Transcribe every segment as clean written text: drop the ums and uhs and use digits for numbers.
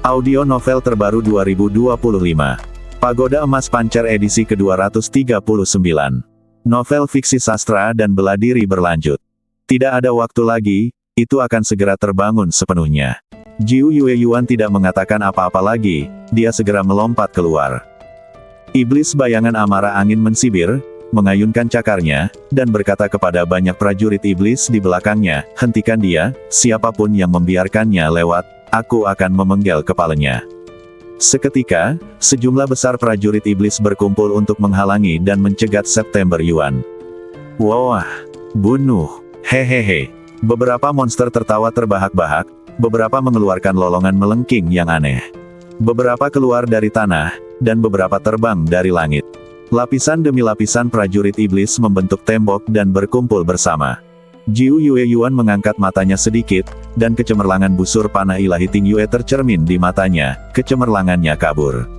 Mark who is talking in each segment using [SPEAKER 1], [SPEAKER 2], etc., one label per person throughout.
[SPEAKER 1] Audio novel terbaru 2025. Pagoda Emas Pancer edisi ke-239. Novel fiksi sastra dan bela diri berlanjut. Tidak ada waktu lagi, itu akan segera terbangun sepenuhnya. Jiu Yueyuan tidak mengatakan apa-apa lagi, dia segera melompat keluar. Iblis bayangan amarah angin mensibir, mengayunkan cakarnya, dan berkata kepada banyak prajurit iblis di belakangnya, hentikan dia, siapapun yang membiarkannya lewat, aku akan memenggal kepalanya. Seketika, sejumlah besar prajurit iblis berkumpul untuk menghalangi dan mencegat September Yuan. Wah, bunuh, hehehe. Beberapa monster tertawa terbahak-bahak, beberapa mengeluarkan lolongan melengking yang aneh. Beberapa keluar dari tanah, dan beberapa terbang dari langit. Lapisan demi lapisan prajurit iblis membentuk tembok dan berkumpul bersama. Jiu Yueyuan mengangkat matanya sedikit, dan kecemerlangan busur panah ilahi Ting Yue tercermin di matanya, kecemerlangannya kabur.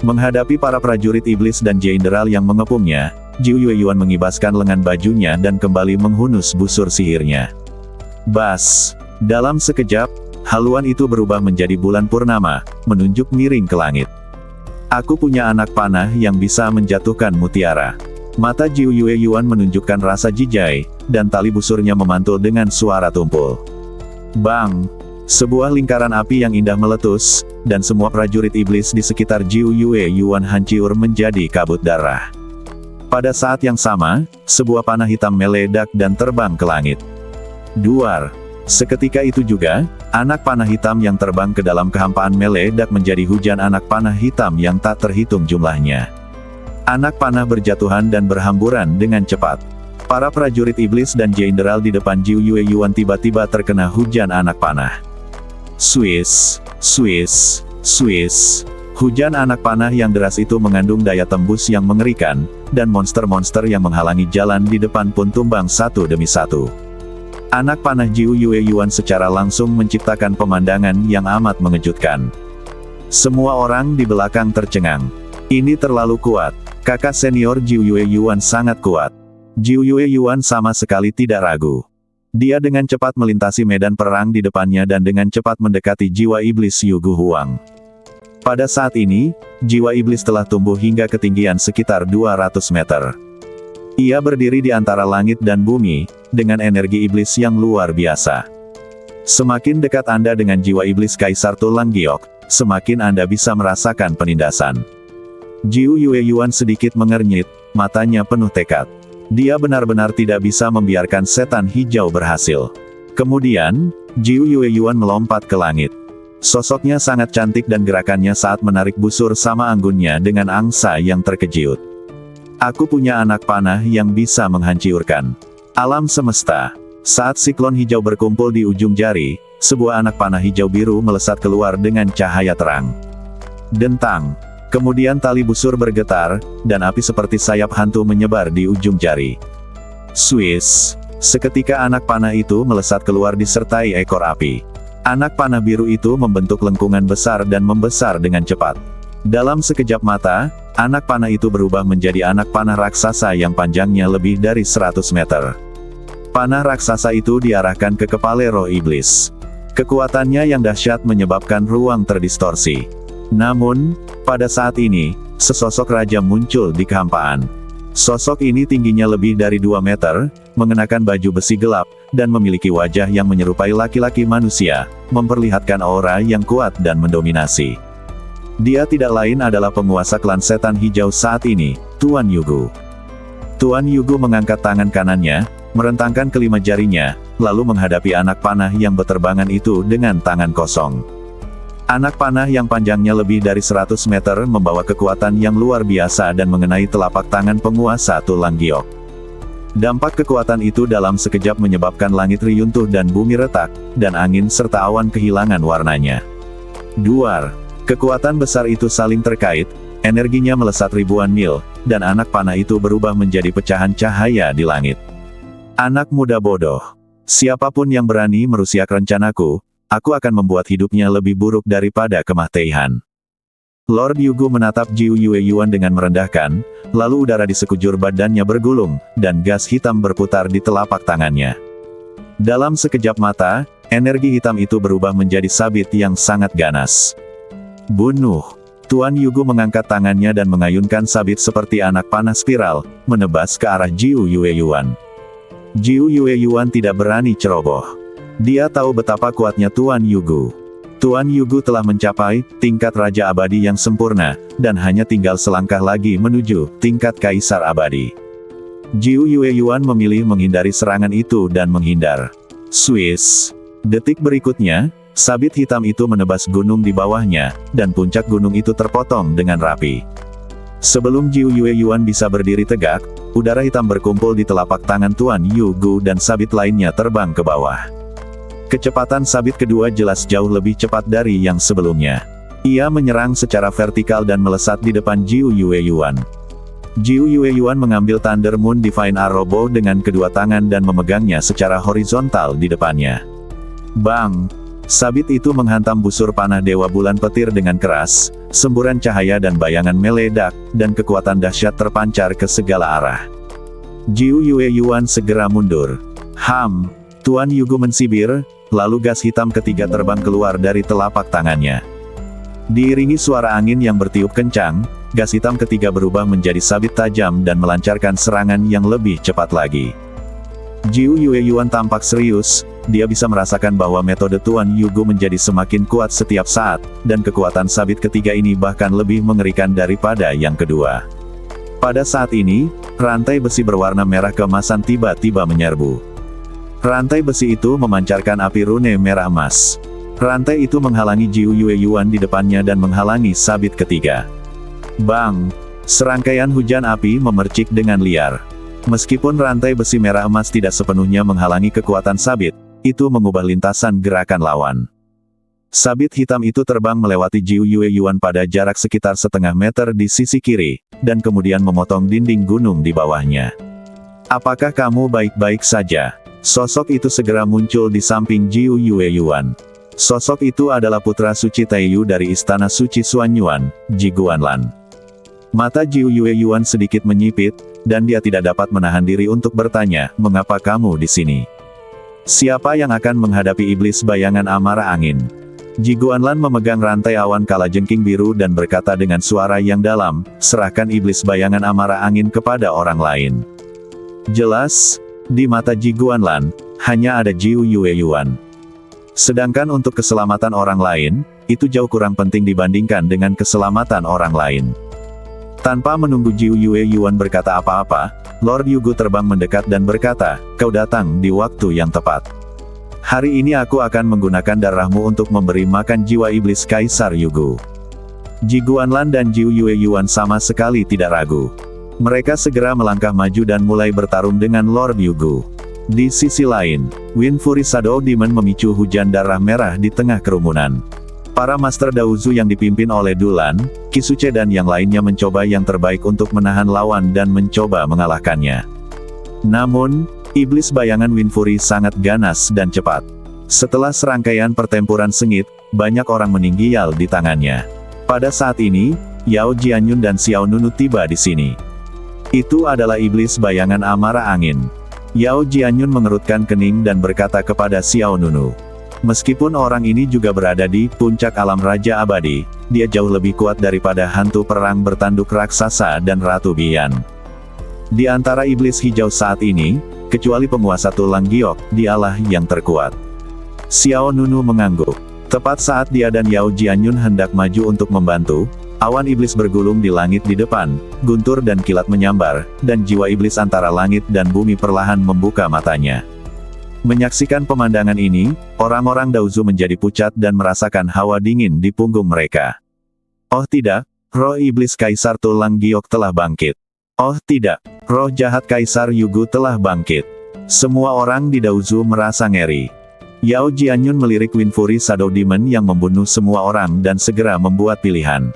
[SPEAKER 1] Menghadapi para prajurit iblis dan jenderal yang mengepungnya, Jiu Yueyuan mengibaskan lengan bajunya dan kembali menghunus busur sihirnya. Bas! Dalam sekejap, haluan itu berubah menjadi bulan purnama, menunjuk miring ke langit. Aku punya anak panah yang bisa menjatuhkan mutiara. Mata Jiu Yueyuan menunjukkan rasa jijai, dan tali busurnya memantul dengan suara tumpul. Bang! Sebuah lingkaran api yang indah meletus, dan semua prajurit iblis di sekitar Jiu Yueyuan hancur menjadi kabut darah. Pada saat yang sama, sebuah panah hitam meledak dan terbang ke langit. Duar! Seketika itu juga, anak panah hitam yang terbang ke dalam kehampaan meledak menjadi hujan anak panah hitam yang tak terhitung jumlahnya. Anak panah berjatuhan dan berhamburan dengan cepat. Para prajurit iblis dan jenderal di depan Jiu Yueyuan tiba-tiba terkena hujan anak panah. Swiss, Swiss, Swiss. Hujan anak panah yang deras itu mengandung daya tembus yang mengerikan, dan monster-monster yang menghalangi jalan di depan pun tumbang satu demi satu. Anak panah Jiu Yueyuan secara langsung menciptakan pemandangan yang amat mengejutkan. Semua orang di belakang tercengang. Ini terlalu kuat. Kakak senior Jiu Yueyuan sangat kuat. Jiu Yueyuan sama sekali tidak ragu. Dia dengan cepat melintasi medan perang di depannya dan dengan cepat mendekati jiwa iblis Yugu Huang. Pada saat ini, jiwa iblis telah tumbuh hingga ketinggian sekitar 200 meter. Ia berdiri di antara langit dan bumi, dengan energi iblis yang luar biasa. Semakin dekat Anda dengan jiwa iblis Kaisar Tulang Giok, semakin Anda bisa merasakan penindasan. Jiu Yueyuan sedikit mengernyit, matanya penuh tekad. Dia benar-benar tidak bisa membiarkan setan hijau berhasil. Kemudian, Jiu Yueyuan melompat ke langit. Sosoknya sangat cantik dan gerakannya saat menarik busur sama anggunnya dengan angsa yang terkejut. Aku punya anak panah yang bisa menghancurkan alam semesta. Saat siklon hijau berkumpul di ujung jari, sebuah anak panah hijau biru melesat keluar dengan cahaya terang. Dentang! Kemudian tali busur bergetar, dan api seperti sayap hantu menyebar di ujung jari. Swiss! Seketika anak panah itu melesat keluar disertai ekor api. Anak panah biru itu membentuk lengkungan besar dan membesar dengan cepat. Dalam sekejap mata, anak panah itu berubah menjadi anak panah raksasa yang panjangnya lebih dari 100 meter. Panah raksasa itu diarahkan ke kepala roh iblis. Kekuatannya yang dahsyat menyebabkan ruang terdistorsi. Namun, pada saat ini, sesosok raja muncul di kehampaan. Sosok ini tingginya lebih dari 2 meter, mengenakan baju besi gelap, dan memiliki wajah yang menyerupai laki-laki manusia, memperlihatkan aura yang kuat dan mendominasi. Dia tidak lain adalah penguasa klan setan hijau saat ini, Tuan Yugu. Tuan Yugu mengangkat tangan kanannya, merentangkan kelima jarinya, lalu menghadapi anak panah yang beterbangan itu dengan tangan kosong. Anak panah yang panjangnya lebih dari 100 meter membawa kekuatan yang luar biasa dan mengenai telapak tangan penguasa Tulang Giok. Dampak kekuatan itu dalam sekejap menyebabkan langit riyuntuh dan bumi retak, dan angin serta awan kehilangan warnanya. Duar! Kekuatan besar itu saling terkait, energinya melesat ribuan mil, dan anak panah itu berubah menjadi pecahan cahaya di langit. Anak muda bodoh! Siapapun yang berani merusak rencanaku, aku akan membuat hidupnya lebih buruk daripada kematian. Lord Yugu menatap Jiu Yueyuan dengan merendahkan, lalu udara di sekujur badannya bergulung, dan gas hitam berputar di telapak tangannya. Dalam sekejap mata, energi hitam itu berubah menjadi sabit yang sangat ganas. Bunuh. Tuan Yugu mengangkat tangannya dan mengayunkan sabit seperti anak panah spiral, menebas ke arah Jiu Yueyuan. Jiu Yueyuan tidak berani ceroboh. Dia tahu betapa kuatnya Tuan Yugu. Tuan Yugu telah mencapai tingkat Raja Abadi yang sempurna, dan hanya tinggal selangkah lagi menuju tingkat Kaisar Abadi. Jiu Yueyuan memilih menghindari serangan itu dan menghindar. Swiss. Detik berikutnya, sabit hitam itu menebas gunung di bawahnya, dan puncak gunung itu terpotong dengan rapi. Sebelum Jiu Yueyuan bisa berdiri tegak, udara hitam berkumpul di telapak tangan Tuan Yugu dan sabit lainnya terbang ke bawah. Kecepatan sabit kedua jelas jauh lebih cepat dari yang sebelumnya. Ia menyerang secara vertikal dan melesat di depan Jiu Yueyuan. Jiu Yueyuan mengambil Thunder Moon Divine Arrow Bow dengan kedua tangan dan memegangnya secara horizontal di depannya. Bang! Sabit itu menghantam busur panah Dewa Bulan Petir dengan keras, semburan cahaya dan bayangan meledak, dan kekuatan dahsyat terpancar ke segala arah. Jiu Yueyuan segera mundur. Ham! Tuan Yugu mensibir, lalu gas hitam ketiga terbang keluar dari telapak tangannya. Diiringi suara angin yang bertiup kencang, gas hitam ketiga berubah menjadi sabit tajam dan melancarkan serangan yang lebih cepat lagi. Jiu Yueyuan tampak serius, dia bisa merasakan bahwa metode Tuan Yugu menjadi semakin kuat setiap saat, dan kekuatan sabit ketiga ini bahkan lebih mengerikan daripada yang kedua. Pada saat ini, rantai besi berwarna merah keemasan tiba-tiba menyerbu. Rantai besi itu memancarkan api rune merah emas. Rantai itu menghalangi Jiu Yueyuan di depannya dan menghalangi sabit ketiga. Bang! Serangkaian hujan api memercik dengan liar. Meskipun rantai besi merah emas tidak sepenuhnya menghalangi kekuatan sabit, itu mengubah lintasan gerakan lawan. Sabit hitam itu terbang melewati Jiu Yueyuan pada jarak sekitar setengah meter di sisi kiri, dan kemudian memotong dinding gunung di bawahnya. Apakah kamu baik-baik saja? Sosok itu segera muncul di samping Jiu Yueyuan. Sosok itu adalah putra suci Taiyu dari Istana Suci Xuanyuan, Ji Guanlan. Mata Jiu Yueyuan sedikit menyipit, dan dia tidak dapat menahan diri untuk bertanya, mengapa kamu di sini? Siapa yang akan menghadapi iblis bayangan amarah angin? Ji Guanlan memegang rantai awan kalajengking biru dan berkata dengan suara yang dalam, serahkan iblis bayangan amarah angin kepada orang lain. Jelas, di mata Ji Guanlan, hanya ada Jiu Yueyuan. Sedangkan untuk keselamatan orang lain, itu jauh kurang penting dibandingkan dengan keselamatan orang lain. Tanpa menunggu Jiu Yueyuan berkata apa-apa, Lord Yugu terbang mendekat dan berkata, kau datang di waktu yang tepat. Hari ini aku akan menggunakan darahmu untuk memberi makan jiwa iblis Kaisar Yugu. Ji Guanlan dan Jiu Yueyuan sama sekali tidak ragu. Mereka segera melangkah maju dan mulai bertarung dengan Lord Yugu. Di sisi lain, Wind Fury Shadow Demon memicu hujan darah merah di tengah kerumunan. Para Master Daozu yang dipimpin oleh Dulan, Kisuce dan yang lainnya mencoba yang terbaik untuk menahan lawan dan mencoba mengalahkannya. Namun, iblis bayangan Wind Fury sangat ganas dan cepat. Setelah serangkaian pertempuran sengit, banyak orang meninggal di tangannya. Pada saat ini, Yao Jianyun dan Xiao Nunu tiba di sini. Itu adalah iblis bayangan amarah angin. Yao Jianyun mengerutkan kening dan berkata kepada Xiao Nunu. Meskipun orang ini juga berada di puncak alam Raja Abadi, dia jauh lebih kuat daripada hantu perang bertanduk raksasa dan Ratu Bian. Di antara iblis hijau saat ini, kecuali penguasa Tulang Giok, dialah yang terkuat. Xiao Nunu mengangguk. Tepat saat dia dan Yao Jianyun hendak maju untuk membantu, awan iblis bergulung di langit di depan, guntur dan kilat menyambar, dan jiwa iblis antara langit dan bumi perlahan membuka matanya. Menyaksikan pemandangan ini, orang-orang Daozu menjadi pucat dan merasakan hawa dingin di punggung mereka. Oh tidak, roh iblis Kaisar Tulang Giok telah bangkit. Oh tidak, roh jahat Kaisar Yugu telah bangkit. Semua orang di Daozu merasa ngeri. Yao Jianyun melirik Wind Fury Shadow Demon yang membunuh semua orang dan segera membuat pilihan.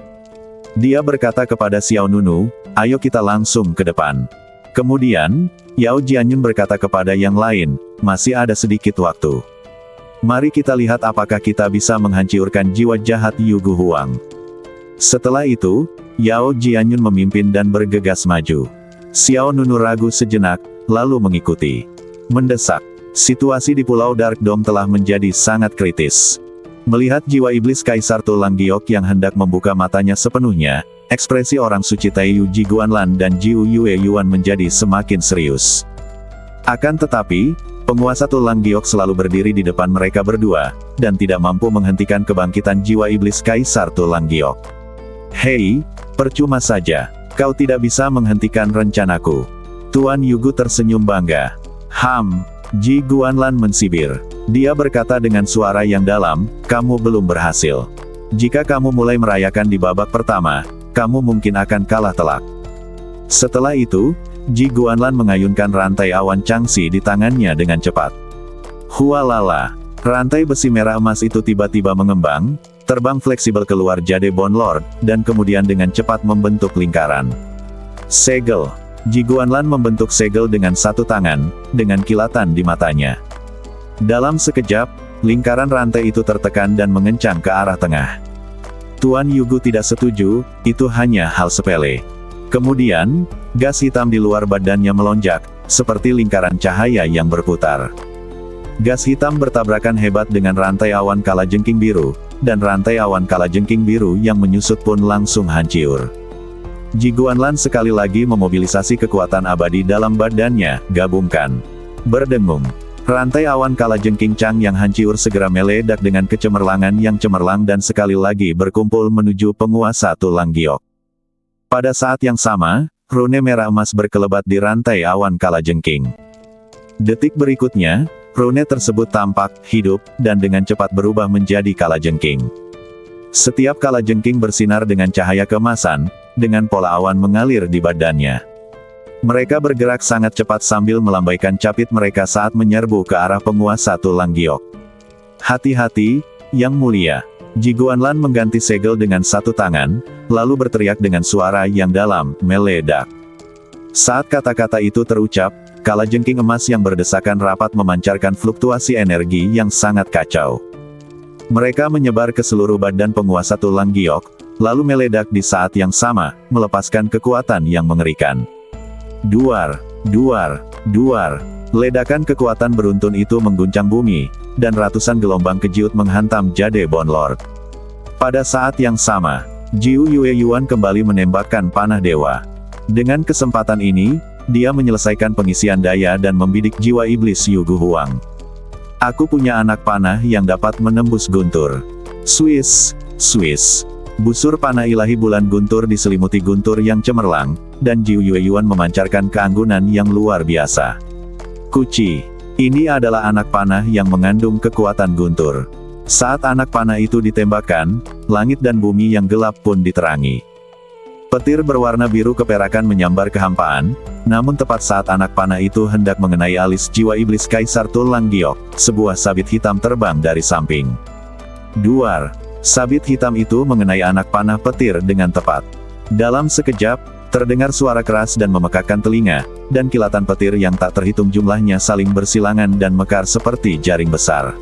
[SPEAKER 1] Dia berkata kepada Xiao Nunu, ayo kita langsung ke depan. Kemudian, Yao Jianyun berkata kepada yang lain, masih ada sedikit waktu. Mari kita lihat apakah kita bisa menghancurkan jiwa jahat Yugu Huang. Setelah itu, Yao Jianyun memimpin dan bergegas maju. Xiao Nunu ragu sejenak, lalu mengikuti. Mendesak. Situasi di Pulau Dark Dome telah menjadi sangat kritis. Melihat jiwa iblis Kaisar Tulang Giok yang hendak membuka matanya sepenuhnya, ekspresi orang suci Taiyu Ji Guanlan dan Jiu Yue Yuan menjadi semakin serius. Akan tetapi, penguasa Tulang Giok selalu berdiri di depan mereka berdua, dan tidak mampu menghentikan kebangkitan jiwa iblis Kaisar Tulang Giok. Hei, percuma saja, kau tidak bisa menghentikan rencanaku. Tuan Yugu tersenyum bangga. Ji Guanlan mensibir. Dia berkata dengan suara yang dalam, kamu belum berhasil. Jika kamu mulai merayakan di babak pertama, kamu mungkin akan kalah telak. Setelah itu, Ji Guanlan mengayunkan rantai awan Changxi di tangannya dengan cepat. Hualala, rantai besi merah emas itu tiba-tiba mengembang, terbang fleksibel keluar Jade Bone Lord, dan kemudian dengan cepat membentuk lingkaran. Segel. Ji Guanlan membentuk segel dengan satu tangan, dengan kilatan di matanya. Dalam sekejap, lingkaran rantai itu tertekan dan mengencang ke arah tengah. Tuan Yugu tidak setuju, itu hanya hal sepele. Kemudian, gas hitam di luar badannya melonjak, seperti lingkaran cahaya yang berputar. Gas hitam bertabrakan hebat dengan rantai awan kalajengking biru, dan rantai awan kalajengking biru yang menyusut pun langsung hancur. Ji Guanlan sekali lagi memobilisasi kekuatan abadi dalam badannya, gabungkan. Berdengung. Rantai awan kalajengking Chang yang hancur segera meledak dengan kecemerlangan yang cemerlang dan sekali lagi berkumpul menuju penguasa Tulang Giok. Pada saat yang sama, rune merah emas berkelebat di rantai awan kalajengking. Detik berikutnya, rune tersebut tampak, hidup, dan dengan cepat berubah menjadi kalajengking. Setiap kalajengking bersinar dengan cahaya keemasan, dengan pola awan mengalir di badannya. Mereka bergerak sangat cepat sambil melambaikan capit mereka saat menyerbu ke arah penguasa Tulang Giok. Hati-hati, Yang Mulia. Ji Guanlan mengganti segel dengan satu tangan, lalu berteriak dengan suara yang dalam, meledak. Saat kata-kata itu terucap, kalajengking emas yang berdesakan rapat memancarkan fluktuasi energi yang sangat kacau. Mereka menyebar ke seluruh badan penguasa Tulang Giok, lalu meledak di saat yang sama, melepaskan kekuatan yang mengerikan. Duar, duar, duar. Ledakan kekuatan beruntun itu mengguncang bumi, dan ratusan gelombang kejut menghantam Jade Bone Lord. Pada saat yang sama, Jiu Yue Yuan kembali menembakkan panah dewa. Dengan kesempatan ini, dia menyelesaikan pengisian daya dan membidik jiwa iblis Yugu Huang. Aku punya anak panah yang dapat menembus guntur. Swiss, Swiss. Busur panah ilahi bulan guntur diselimuti guntur yang cemerlang, dan Jiu Yue Yuan memancarkan keanggunan yang luar biasa. Kuci. Ini adalah anak panah yang mengandung kekuatan guntur. Saat anak panah itu ditembakkan, langit dan bumi yang gelap pun diterangi. Petir berwarna biru keperakan menyambar kehampaan, namun tepat saat anak panah itu hendak mengenai alis jiwa iblis Kaisar Tulang Giok, sebuah sabit hitam terbang dari samping. Duar. Sabit hitam itu mengenai anak panah petir dengan tepat. Dalam sekejap, terdengar suara keras dan memekakkan telinga, dan kilatan petir yang tak terhitung jumlahnya saling bersilangan dan mekar seperti jaring besar.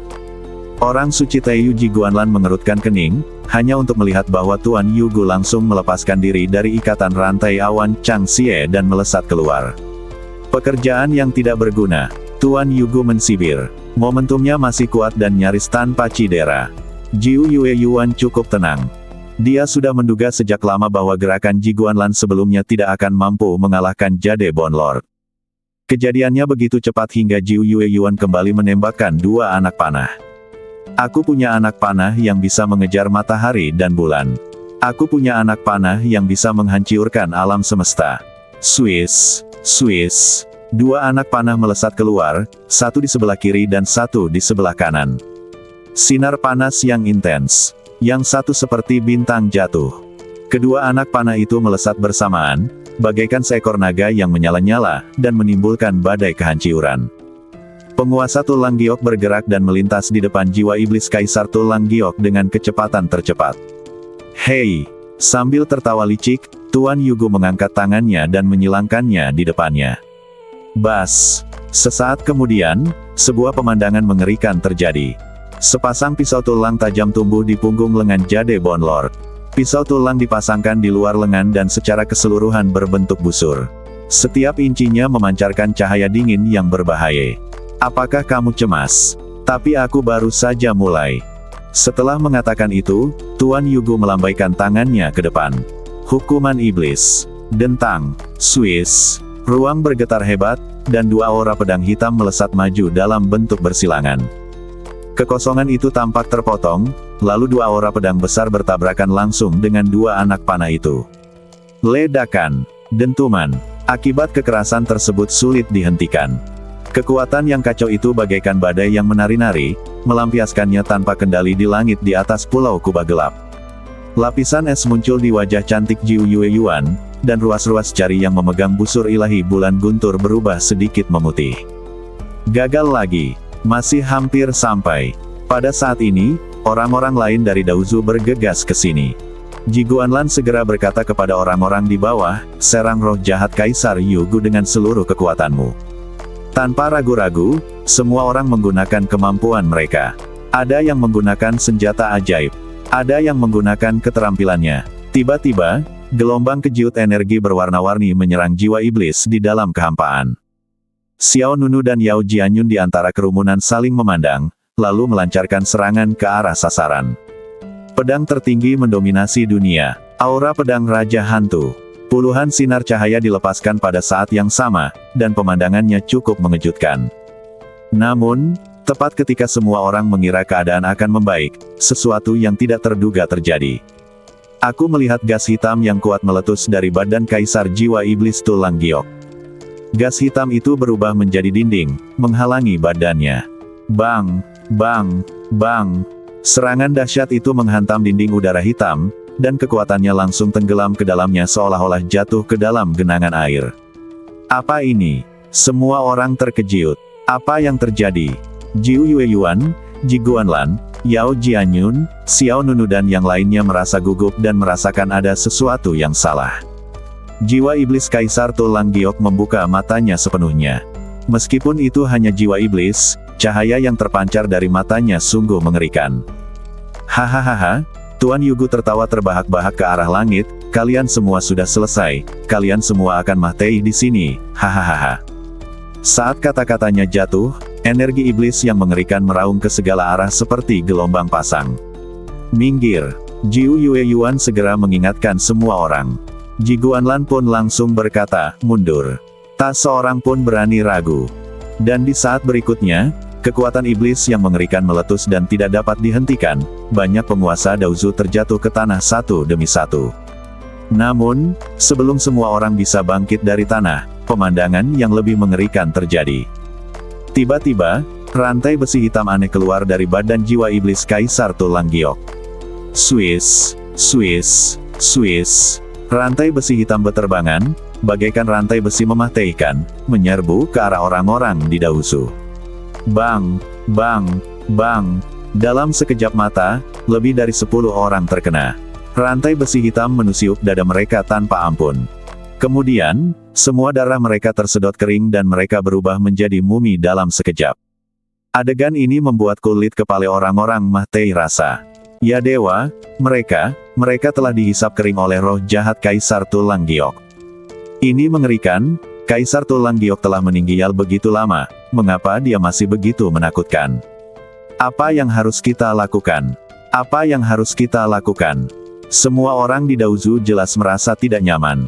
[SPEAKER 1] Orang suci Taiyu Ji Guanlan mengerutkan kening, hanya untuk melihat bahwa Tuan Yugu langsung melepaskan diri dari ikatan rantai awan Changxie dan melesat keluar. Pekerjaan yang tidak berguna. Tuan Yugu mensibir. Momentumnya masih kuat dan nyaris tanpa cedera. Jiu Yue Yuan cukup tenang. Dia sudah menduga sejak lama bahwa gerakan Ji Guanlan sebelumnya tidak akan mampu mengalahkan Jade Bone Lord. Kejadiannya begitu cepat hingga Jiu Yue Yuan kembali menembakkan dua anak panah. Aku punya anak panah yang bisa mengejar matahari dan bulan. Aku punya anak panah yang bisa menghancurkan alam semesta. Swiss, Swiss. Dua anak panah melesat keluar, satu di sebelah kiri dan satu di sebelah kanan. Sinar panas yang intens. Yang satu seperti bintang jatuh. Kedua anak panah itu melesat bersamaan, bagaikan seekor naga yang menyala-nyala, dan menimbulkan badai kehancuran. Penguasa Tulang Giok bergerak dan melintas di depan jiwa iblis Kaisar Tulang Giok dengan kecepatan tercepat. Hei! Sambil tertawa licik, Tuan Yugu mengangkat tangannya dan menyilangkannya di depannya. Bas! Sesaat kemudian, sebuah pemandangan mengerikan terjadi. Sepasang pisau tulang tajam tumbuh di punggung lengan Jade Bone Lord. Pisau tulang dipasangkan di luar lengan dan secara keseluruhan berbentuk busur. Setiap incinya memancarkan cahaya dingin yang berbahaya. Apakah kamu cemas? Tapi aku baru saja mulai. Setelah mengatakan itu, Tuan Yugo melambaikan tangannya ke depan. Hukuman iblis. Dentang. Swiss. Ruang bergetar hebat, dan dua aura pedang hitam melesat maju dalam bentuk bersilangan. Kekosongan itu tampak terpotong, lalu dua aura pedang besar bertabrakan langsung dengan dua anak panah itu. Ledakan. Dentuman. Akibat kekerasan tersebut sulit dihentikan. Kekuatan yang kacau itu bagaikan badai yang menari-nari, melampiaskannya tanpa kendali di langit di atas pulau kubah gelap. Lapisan es muncul di wajah cantik Jiu Yueyuan, dan ruas-ruas jari yang memegang busur ilahi bulan guntur berubah sedikit memutih. Gagal lagi. Masih hampir sampai. Pada saat ini, orang-orang lain dari Daozu bergegas ke sini. Ji Guanlan segera berkata kepada orang-orang di bawah, serang roh jahat Kaisar Yugo dengan seluruh kekuatanmu. Tanpa ragu-ragu, semua orang menggunakan kemampuan mereka. Ada yang menggunakan senjata ajaib. Ada yang menggunakan keterampilannya. Tiba-tiba, gelombang kejiut energi berwarna-warni menyerang jiwa iblis di dalam kehampaan. Xiao Nunu dan Yao Jianyun di antara kerumunan saling memandang, lalu melancarkan serangan ke arah sasaran. Pedang tertinggi mendominasi dunia. Aura pedang Raja Hantu. Puluhan sinar cahaya dilepaskan pada saat yang sama, dan pemandangannya cukup mengejutkan. Namun, tepat ketika semua orang mengira keadaan akan membaik, sesuatu yang tidak terduga terjadi. Aku melihat gas hitam yang kuat meletus dari badan Kaisar Jiwa Iblis Tulang Giok. Gas hitam itu berubah menjadi dinding, menghalangi badannya. Bang, bang, bang. Serangan dahsyat itu menghantam dinding udara hitam, dan kekuatannya langsung tenggelam ke dalamnya seolah-olah jatuh ke dalam genangan air. Apa ini? Semua orang terkejut. Apa yang terjadi? Jiu Yueyuan, Ji Guanlan, Yao Jianyun, Xiao Nunu dan yang lainnya merasa gugup dan merasakan ada sesuatu yang salah. Jiwa iblis Kaisar Tulang Giok membuka matanya sepenuhnya. Meskipun itu hanya jiwa iblis, cahaya yang terpancar dari matanya sungguh mengerikan. Hahaha, Tuan Yugo tertawa terbahak-bahak ke arah langit, kalian semua sudah selesai, kalian semua akan mati di sini, hahaha. Saat kata-katanya jatuh, energi iblis yang mengerikan meraung ke segala arah seperti gelombang pasang. Minggir. Jiu Yueyuan segera mengingatkan semua orang. Ji Guanlan pun langsung berkata, mundur. Tak seorang pun berani ragu. Dan di saat berikutnya, kekuatan iblis yang mengerikan meletus dan tidak dapat dihentikan, banyak penguasa Daozu terjatuh ke tanah satu demi satu. Namun, sebelum semua orang bisa bangkit dari tanah, pemandangan yang lebih mengerikan terjadi. Tiba-tiba, rantai besi hitam aneh keluar dari badan jiwa iblis Kaisar Tulang Giok. Swiss, Swiss, Swiss. Rantai besi hitam beterbangan, bagaikan rantai besi mematikan, menyerbu ke arah orang-orang di Daozu. Bang, bang, bang. Dalam sekejap mata, lebih dari 10 orang terkena. Rantai besi hitam menusuk dada mereka tanpa ampun. Kemudian, semua darah mereka tersedot kering dan mereka berubah menjadi mumi dalam sekejap. Adegan ini membuat kulit kepala orang-orang mati rasa. Ya dewa, mereka telah dihisap kering oleh roh jahat Kaisar Tulang Giok. Ini mengerikan, Kaisar Tulang Giok telah meninggal begitu lama, mengapa dia masih begitu menakutkan? Apa yang harus kita lakukan? Apa yang harus kita lakukan? Semua orang di Daozu jelas merasa tidak nyaman.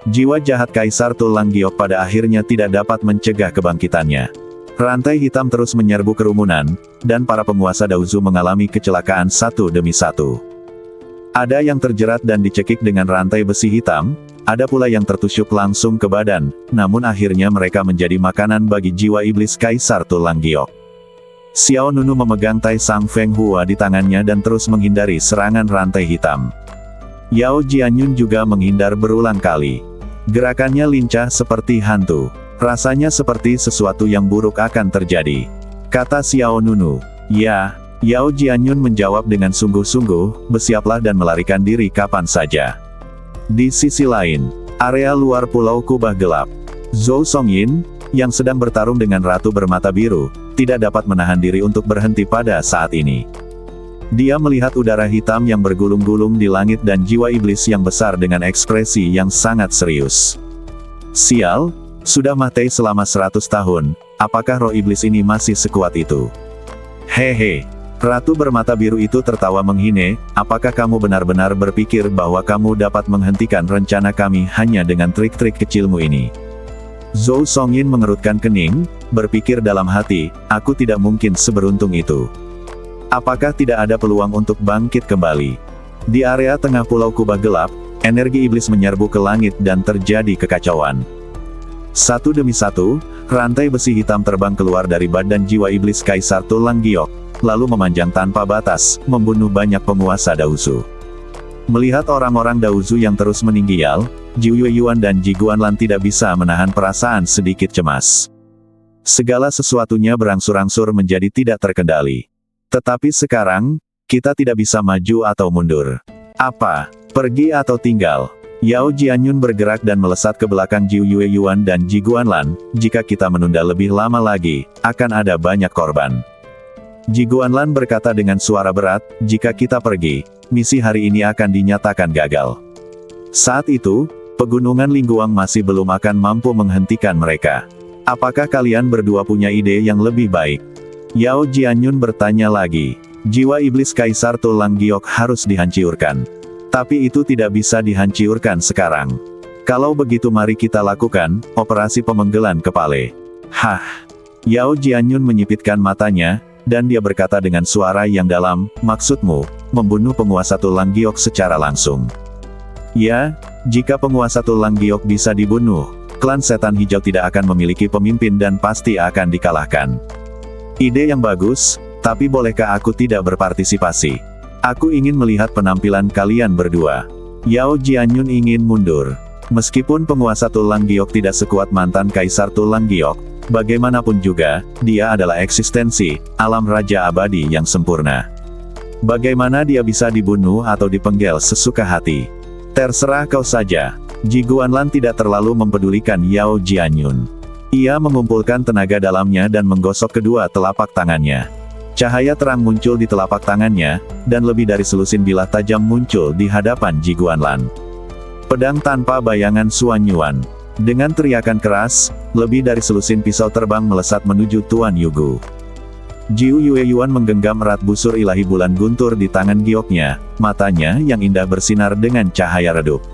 [SPEAKER 1] Jiwa jahat Kaisar Tulang Giok pada akhirnya tidak dapat mencegah kebangkitannya. Rantai hitam terus menyerbu kerumunan, dan para penguasa Daozu mengalami kecelakaan satu demi satu. Ada yang terjerat dan dicekik dengan rantai besi hitam, ada pula yang tertusuk langsung ke badan, namun akhirnya mereka menjadi makanan bagi jiwa iblis Kaisar Tulang Giok. Xiao Nunu memegang Tai Sang Feng Hua di tangannya dan terus menghindari serangan rantai hitam. Yao Jianyun juga menghindar berulang kali. Gerakannya lincah seperti hantu. Rasanya seperti sesuatu yang buruk akan terjadi. Kata Xiao Nunu. Ya, Yao Jianyun menjawab dengan sungguh-sungguh, bersiaplah dan melarikan diri kapan saja. Di sisi lain, area luar pulau kubah gelap. Zhou Songyin, yang sedang bertarung dengan ratu bermata biru, tidak dapat menahan diri untuk berhenti pada saat ini. Dia melihat udara hitam yang bergulung-gulung di langit dan jiwa iblis yang besar dengan ekspresi yang sangat serius. Sial, sudah mati selama 100 tahun, apakah roh iblis ini masih sekuat itu? Hehe. Ratu bermata biru itu tertawa menghine, apakah kamu benar-benar berpikir bahwa kamu dapat menghentikan rencana kami hanya dengan trik-trik kecilmu ini? Zhou Songyin mengerutkan kening, berpikir dalam hati, aku tidak mungkin seberuntung itu. Apakah tidak ada peluang untuk bangkit kembali? Di area tengah pulau kubah gelap, energi iblis menyerbu ke langit dan terjadi kekacauan. Satu demi satu, rantai besi hitam terbang keluar dari badan jiwa iblis Kaisar Tulang Giok, lalu memanjang tanpa batas, membunuh banyak penguasa Daozu. Melihat orang-orang Daozu yang terus meninggal, Jiu Yuan dan Ji Guanlan tidak bisa menahan perasaan sedikit cemas. Segala sesuatunya berangsur-angsur menjadi tidak terkendali. Tetapi sekarang, kita tidak bisa maju atau mundur. Apa? Pergi atau tinggal? Yao Jianyun bergerak dan melesat ke belakang Jiu Yuan dan Ji Guanlan, jika kita menunda lebih lama lagi, akan ada banyak korban. Ji Guanlan berkata dengan suara berat, jika kita pergi, misi hari ini akan dinyatakan gagal. Saat itu, pegunungan Lingguang masih belum akan mampu menghentikan mereka. Apakah kalian berdua punya ide yang lebih baik? Yao Jianyun bertanya lagi. Jiwa iblis Kaisar Tulang Giok harus dihancurkan. Tapi itu tidak bisa dihancurkan sekarang. Kalau begitu mari kita lakukan, operasi pemenggelan kepala. Hah? Yao Jianyun menyipitkan matanya, dan dia berkata dengan suara yang dalam, maksudmu, membunuh penguasa Tulang Giok secara langsung. Ya, jika penguasa Tulang Giok bisa dibunuh, klan setan hijau tidak akan memiliki pemimpin dan pasti akan dikalahkan. Ide yang bagus, tapi bolehkah aku tidak berpartisipasi? Aku ingin melihat penampilan kalian berdua. Yao Jianyun ingin mundur. Meskipun penguasa Tulang Giok tidak sekuat mantan Kaisar Tulang Giok, bagaimanapun juga, dia adalah eksistensi, alam raja abadi yang sempurna. Bagaimana dia bisa dibunuh atau dipenggal sesuka hati? Terserah kau saja. Ji Guanlan tidak terlalu mempedulikan Yao Jianyun. Ia mengumpulkan tenaga dalamnya dan menggosok kedua telapak tangannya. Cahaya terang muncul di telapak tangannya, dan lebih dari selusin bilah tajam muncul di hadapan Ji Guanlan. Pedang tanpa bayangan Suan Yuan. Dengan teriakan keras, lebih dari selusin pisau terbang melesat menuju Tuan Yugu. Jiu Yuan menggenggam erat busur ilahi bulan guntur di tangan gioknya, matanya yang indah bersinar dengan cahaya redup.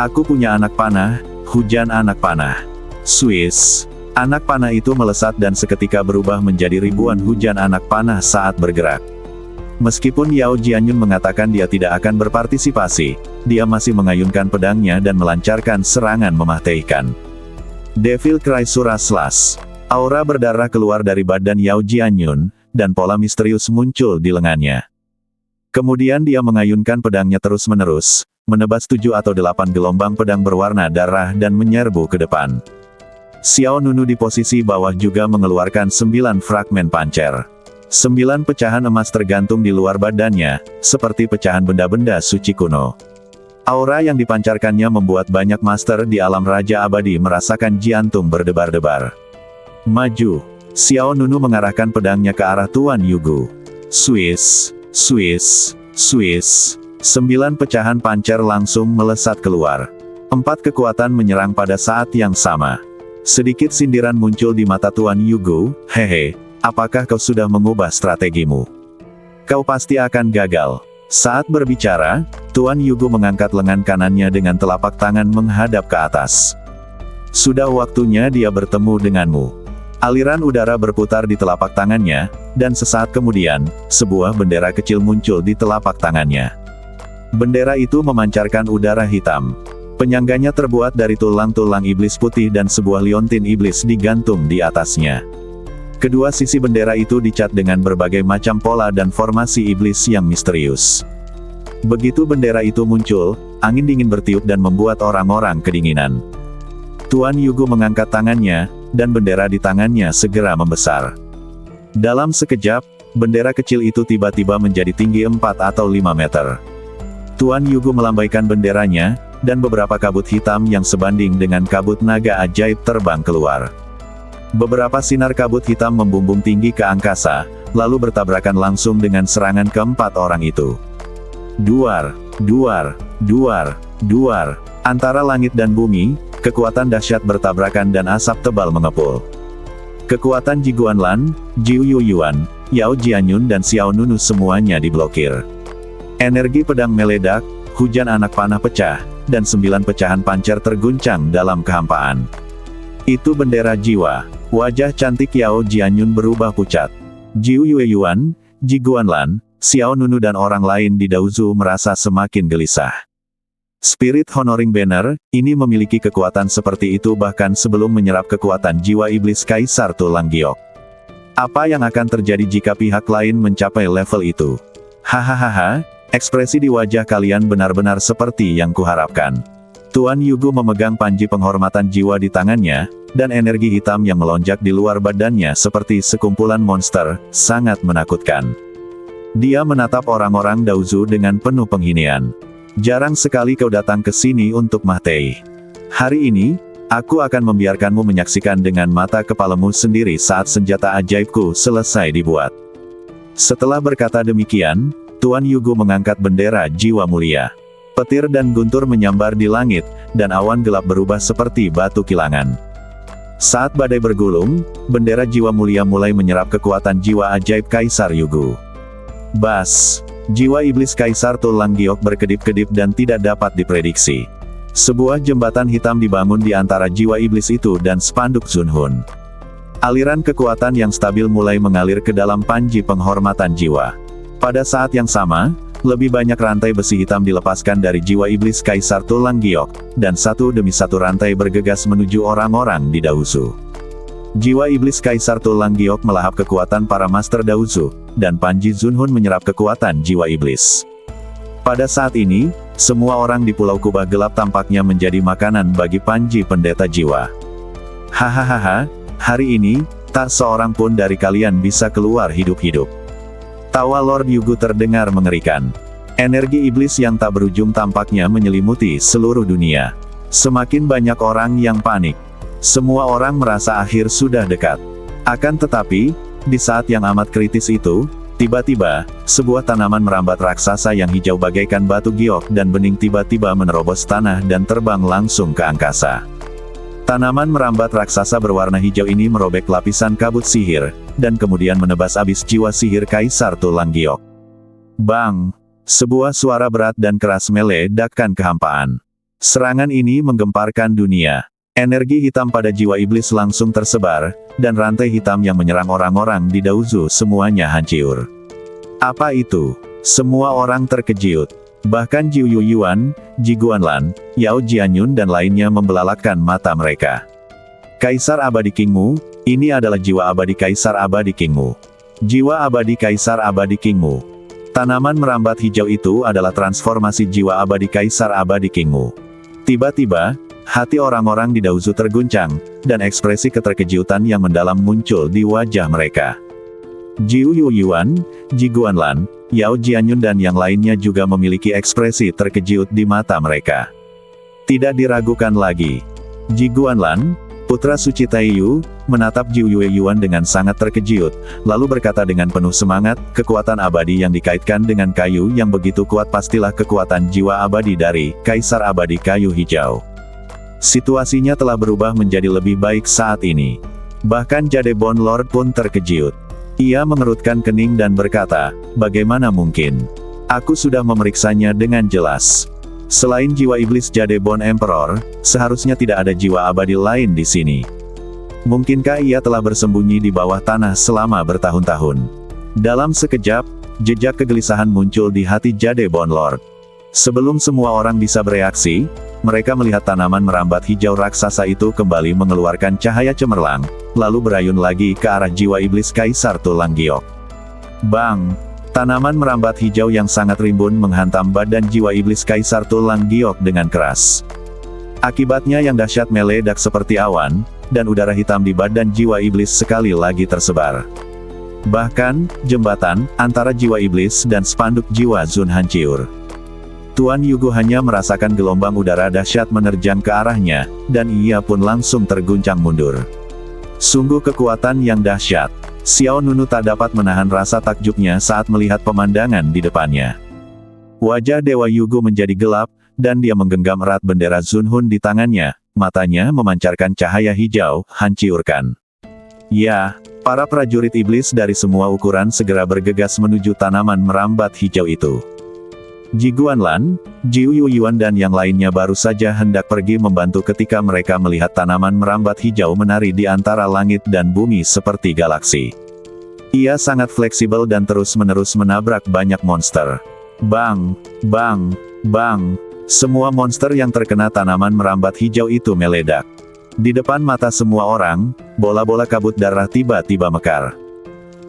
[SPEAKER 1] Aku punya anak panah, hujan anak panah. Swiss. Anak panah itu melesat dan seketika berubah menjadi ribuan hujan anak panah saat bergerak. Meskipun Yao Jianyun mengatakan dia tidak akan berpartisipasi, dia masih mengayunkan pedangnya dan melancarkan serangan mematikan. Devil Cry Surah Slash. Aura berdarah keluar dari badan Yao Jianyun, dan pola misterius muncul di lengannya. Kemudian dia mengayunkan pedangnya terus-menerus, menebas 7 atau 8 gelombang pedang berwarna darah dan menyerbu ke depan. Xiao Nunu di posisi bawah juga mengeluarkan 9 fragmen pancer. 9 pecahan emas tergantung di luar badannya, seperti pecahan benda-benda suci kuno. Aura yang dipancarkannya membuat banyak master di alam raja abadi merasakan jantung berdebar-debar. Maju. Xiao Nunu mengarahkan pedangnya ke arah Tuan Yugu. Swiss, Swiss, Swiss. 9 pecahan pancer langsung melesat keluar. 4 kekuatan menyerang pada saat yang sama. Sedikit sindiran muncul di mata Tuan Yugu, hehe, apakah kau sudah mengubah strategimu? Kau pasti akan gagal. Saat berbicara, Tuan Yugu mengangkat lengan kanannya dengan telapak tangan menghadap ke atas. Sudah waktunya dia bertemu denganmu. Aliran udara berputar di telapak tangannya, dan sesaat kemudian, sebuah bendera kecil muncul di telapak tangannya. Bendera itu memancarkan udara hitam. Penyangganya terbuat dari tulang-tulang iblis putih dan sebuah liontin iblis digantung di atasnya. Kedua sisi bendera itu dicat dengan berbagai macam pola dan formasi iblis yang misterius. Begitu bendera itu muncul, angin dingin bertiup dan membuat orang-orang kedinginan. Tuan Yugu mengangkat tangannya, dan bendera di tangannya segera membesar. Dalam sekejap, bendera kecil itu tiba-tiba menjadi tinggi 4 atau 5 meter. Tuan Yugu melambaikan benderanya, dan beberapa kabut hitam yang sebanding dengan kabut naga ajaib terbang keluar. Beberapa sinar kabut hitam membumbung tinggi ke angkasa, lalu bertabrakan langsung dengan serangan keempat orang itu. Duar, duar, duar, duar. Antara langit dan bumi, kekuatan dahsyat bertabrakan dan asap tebal mengepul. Kekuatan Ji Guanlan, Jiu Yuan, Yao Jianyun dan Xiao Nunu semuanya diblokir. Energi pedang meledak, hujan anak panah pecah, dan 9 pecahan pancer terguncang dalam kehampaan. Itu bendera jiwa. Wajah cantik Yao Jianyun berubah pucat. Jiu Yueyuan, Ji Guanlan, Xiao Nunu dan orang lain di Daozu merasa semakin gelisah. Spirit Honoring Banner, ini memiliki kekuatan seperti itu bahkan sebelum menyerap kekuatan jiwa iblis Kaisar Tulang Giok. Apa yang akan terjadi jika pihak lain mencapai level itu? Hahaha, ekspresi di wajah kalian benar-benar seperti yang kuharapkan. Tuan Yugo memegang panji penghormatan jiwa di tangannya, dan energi hitam yang melonjak di luar badannya seperti sekumpulan monster, sangat menakutkan. Dia menatap orang-orang Daozu dengan penuh penghinaan. Jarang sekali kau datang ke sini untuk Mahtei. Hari ini, aku akan membiarkanmu menyaksikan dengan mata kepalamu sendiri saat senjata ajaibku selesai dibuat. Setelah berkata demikian, Tuan Yugo mengangkat bendera jiwa mulia. Petir dan guntur menyambar di langit, dan awan gelap berubah seperti batu kilangan. Saat badai bergulung, bendera jiwa mulia mulai menyerap kekuatan jiwa ajaib Kaisar Yugo. Bas! Jiwa iblis Kaisar Tulang Giok berkedip-kedip dan tidak dapat diprediksi. Sebuah jembatan hitam dibangun di antara jiwa iblis itu dan spanduk Zunhun. Aliran kekuatan yang stabil mulai mengalir ke dalam panji penghormatan jiwa. Pada saat yang sama, lebih banyak rantai besi hitam dilepaskan dari jiwa iblis Kaisar Tulang Giok, dan satu demi satu rantai bergegas menuju orang-orang di Daozu. Jiwa iblis Kaisar Tulang Giok melahap kekuatan para Master Daozu, dan Panji Zunhun menyerap kekuatan jiwa iblis. Pada saat ini, semua orang di Pulau Kubah Gelap tampaknya menjadi makanan bagi Panji Pendeta Jiwa. Hahaha, hari ini, tak seorang pun dari kalian bisa keluar hidup-hidup. Tawa Lord Yugo terdengar mengerikan. Energi iblis yang tak berujung tampaknya menyelimuti seluruh dunia. Semakin banyak orang yang panik. Semua orang merasa akhir sudah dekat. Akan tetapi, di saat yang amat kritis itu, tiba-tiba, sebuah tanaman merambat raksasa yang hijau bagaikan batu giok dan bening tiba-tiba menerobos tanah dan terbang langsung ke angkasa. Tanaman merambat raksasa berwarna hijau ini merobek lapisan kabut sihir, dan kemudian menebas abis jiwa sihir Kaisar Tulang Giok. Bang! Sebuah suara berat dan keras meledakkan kehampaan. Serangan ini menggemparkan dunia. Energi hitam pada jiwa iblis langsung tersebar, dan rantai hitam yang menyerang orang-orang di Daozu semuanya hancur. Apa itu? Semua orang terkejut. Bahkan Jiu Yueyuan, Ji Guanlan, Yao Jianyun dan lainnya membelalakkan mata mereka. Kaisar Abadi Kingmu, ini adalah jiwa abadi Kaisar Abadi Kingmu. Jiwa abadi Kaisar Abadi Kingmu. Tanaman merambat hijau itu adalah transformasi jiwa abadi Kaisar Abadi Kingmu. Tiba-tiba, hati orang-orang di Daozu terguncang, dan ekspresi keterkejutan yang mendalam muncul di wajah mereka. Jiu Yueyuan, Ji Guanlan, Yao Jianyun dan yang lainnya juga memiliki ekspresi terkejut di mata mereka. Tidak diragukan lagi. Ji Guanlan, putra suci Taiyu, menatap Jiu Yueyuan dengan sangat terkejut, lalu berkata dengan penuh semangat, kekuatan abadi yang dikaitkan dengan kayu yang begitu kuat pastilah kekuatan jiwa abadi dari Kaisar Abadi Kayu Hijau. Situasinya telah berubah menjadi lebih baik saat ini. Bahkan Jadebon Lord pun terkejut. Ia mengerutkan kening dan berkata, bagaimana mungkin? Aku sudah memeriksanya dengan jelas. Selain jiwa iblis Jadebon Emperor, seharusnya tidak ada jiwa abadi lain di sini. Mungkinkah ia telah bersembunyi di bawah tanah selama bertahun-tahun? Dalam sekejap, jejak kegelisahan muncul di hati Jadebon Lord. Sebelum semua orang bisa bereaksi, mereka melihat tanaman merambat hijau raksasa itu kembali mengeluarkan cahaya cemerlang, lalu berayun lagi ke arah jiwa iblis Kaisar Tulang Giok. Bang! Tanaman merambat hijau yang sangat rimbun menghantam badan jiwa iblis Kaisar Tulang Giok dengan keras. Akibatnya yang dahsyat meledak seperti awan, dan udara hitam di badan jiwa iblis sekali lagi tersebar. Bahkan, jembatan antara jiwa iblis dan spanduk jiwa Zun hancur. Tuan Yugo hanya merasakan gelombang udara dahsyat menerjang ke arahnya, dan ia pun langsung terguncang mundur. Sungguh kekuatan yang dahsyat. Xiao Nunu tak dapat menahan rasa takjubnya saat melihat pemandangan di depannya. Wajah Dewa Yugo menjadi gelap, dan dia menggenggam erat bendera Zunhun di tangannya, matanya memancarkan cahaya hijau, hancurkan. Ya, Para prajurit iblis dari semua ukuran segera bergegas menuju tanaman merambat hijau itu. Ji Guanlan, Jiu Yuyuan dan yang lainnya baru saja hendak pergi membantu ketika mereka melihat tanaman merambat hijau menari di antara langit dan bumi seperti galaksi. Ia sangat fleksibel dan terus-menerus menabrak banyak monster. Bang, bang, bang. Semua monster yang terkena tanaman merambat hijau itu meledak. Di depan mata semua orang, bola-bola kabut darah tiba-tiba mekar.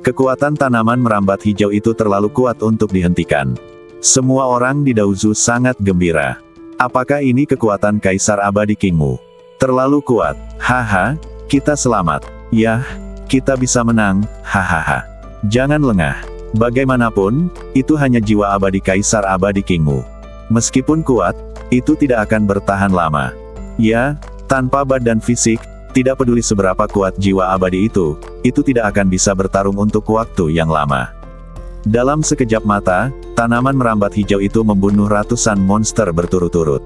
[SPEAKER 1] Kekuatan tanaman merambat hijau itu terlalu kuat untuk dihentikan. Semua orang di Daozu sangat gembira. Apakah ini kekuatan Kaisar Abadi Kingmu? Terlalu kuat. Haha, kita selamat. Yah, kita bisa menang. Hahaha. Jangan lengah. Bagaimanapun, itu hanya jiwa abadi Kaisar Abadi Kingmu. Meskipun kuat, itu tidak akan bertahan lama. Ya, tanpa badan fisik, tidak peduli seberapa kuat jiwa abadi itu tidak akan bisa bertarung untuk waktu yang lama. Dalam sekejap mata, tanaman merambat hijau itu membunuh ratusan monster berturut-turut.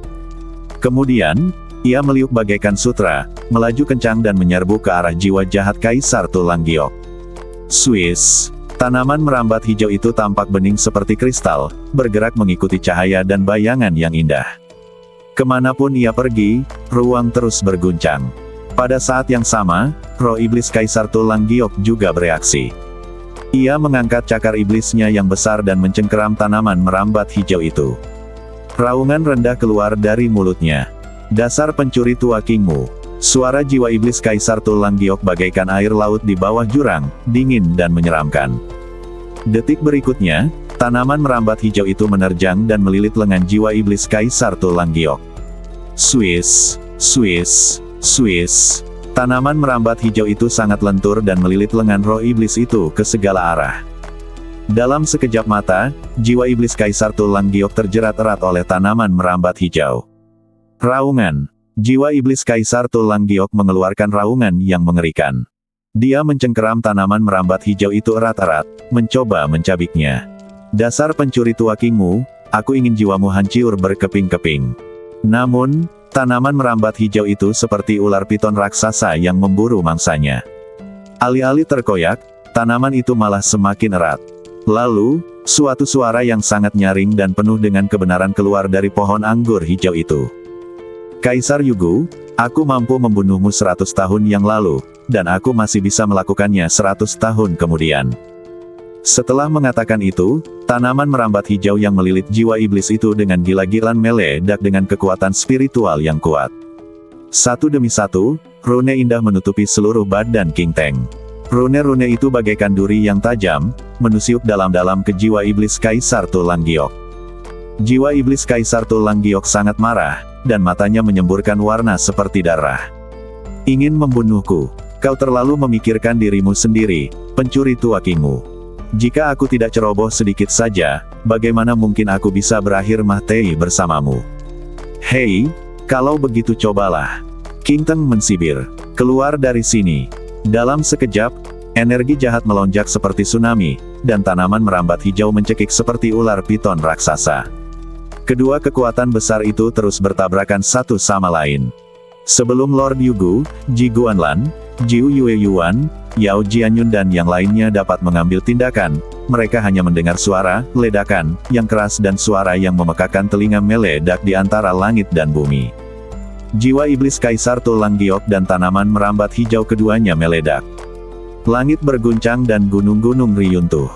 [SPEAKER 1] Kemudian, ia meliuk bagaikan sutra, melaju kencang dan menyerbu ke arah jiwa jahat Kaisar Tulang Giok. Swiss. Tanaman merambat hijau itu tampak bening seperti kristal, bergerak mengikuti cahaya dan bayangan yang indah. Kemanapun ia pergi, ruang terus berguncang. Pada saat yang sama, roh iblis Kaisar Tulang Giok juga bereaksi. Ia mengangkat cakar iblisnya yang besar dan mencengkeram tanaman merambat hijau itu. Raungan rendah keluar dari mulutnya. Dasar pencuri tua Kingmu. Suara jiwa iblis Kaisar Tulang Giok bagaikan air laut di bawah jurang, dingin dan menyeramkan. Detik berikutnya, tanaman merambat hijau itu menerjang dan melilit lengan jiwa iblis Kaisar Tulang Giok. Swiss, Swiss, Swiss. Tanaman merambat hijau itu sangat lentur dan melilit lengan roh iblis itu ke segala arah. Dalam sekejap mata, jiwa iblis Kaisar Tulang Giok terjerat erat oleh tanaman merambat hijau. Raungan. Jiwa iblis Kaisar Tulang Giok mengeluarkan raungan yang mengerikan. Dia mencengkeram tanaman merambat hijau itu erat-erat, mencoba mencabiknya. Dasar pencuri tua Kingmu, aku ingin jiwamu hancur berkeping-keping. Namun, tanaman merambat hijau itu seperti ular piton raksasa yang memburu mangsanya. Alih-alih terkoyak, tanaman itu malah semakin erat. Lalu, suatu suara yang sangat nyaring dan penuh dengan kebenaran keluar dari pohon anggur hijau itu. Kaisar Yugu, aku mampu membunuhmu 100 tahun yang lalu, dan aku masih bisa melakukannya 100 tahun kemudian. Setelah mengatakan itu, tanaman merambat hijau yang melilit jiwa iblis itu dengan gila-gilaan meledak dengan kekuatan spiritual yang kuat. Satu demi satu, rune indah menutupi seluruh badan King Teng. Rune-rune itu bagaikan duri yang tajam, menusuk dalam-dalam ke jiwa iblis Kaisar Tulang Giok. Jiwa iblis Kaisar Tulang Giok sangat marah, dan matanya menyemburkan warna seperti darah. Ingin membunuhku? Kau terlalu memikirkan dirimu sendiri, pencuri tua Kingmu. Jika aku tidak ceroboh sedikit saja, bagaimana mungkin aku bisa berakhir mati bersamamu? Hei, kalau begitu cobalah. King Teng mensibir. Keluar dari sini. Dalam sekejap, energi jahat melonjak seperti tsunami, dan tanaman merambat hijau mencekik seperti ular piton raksasa. Kedua kekuatan besar itu terus bertabrakan satu sama lain. Sebelum Lord Yugu, Ji Guanlan, Jiu Yueyuan, Yao Jianyun dan yang lainnya dapat mengambil tindakan, mereka hanya mendengar suara, ledakan, yang keras dan suara yang memekakan telinga meledak di antara langit dan bumi. Jiwa iblis Kaisar Tulang Giok dan tanaman merambat hijau keduanya meledak. Langit berguncang dan gunung-gunung riyuntuh.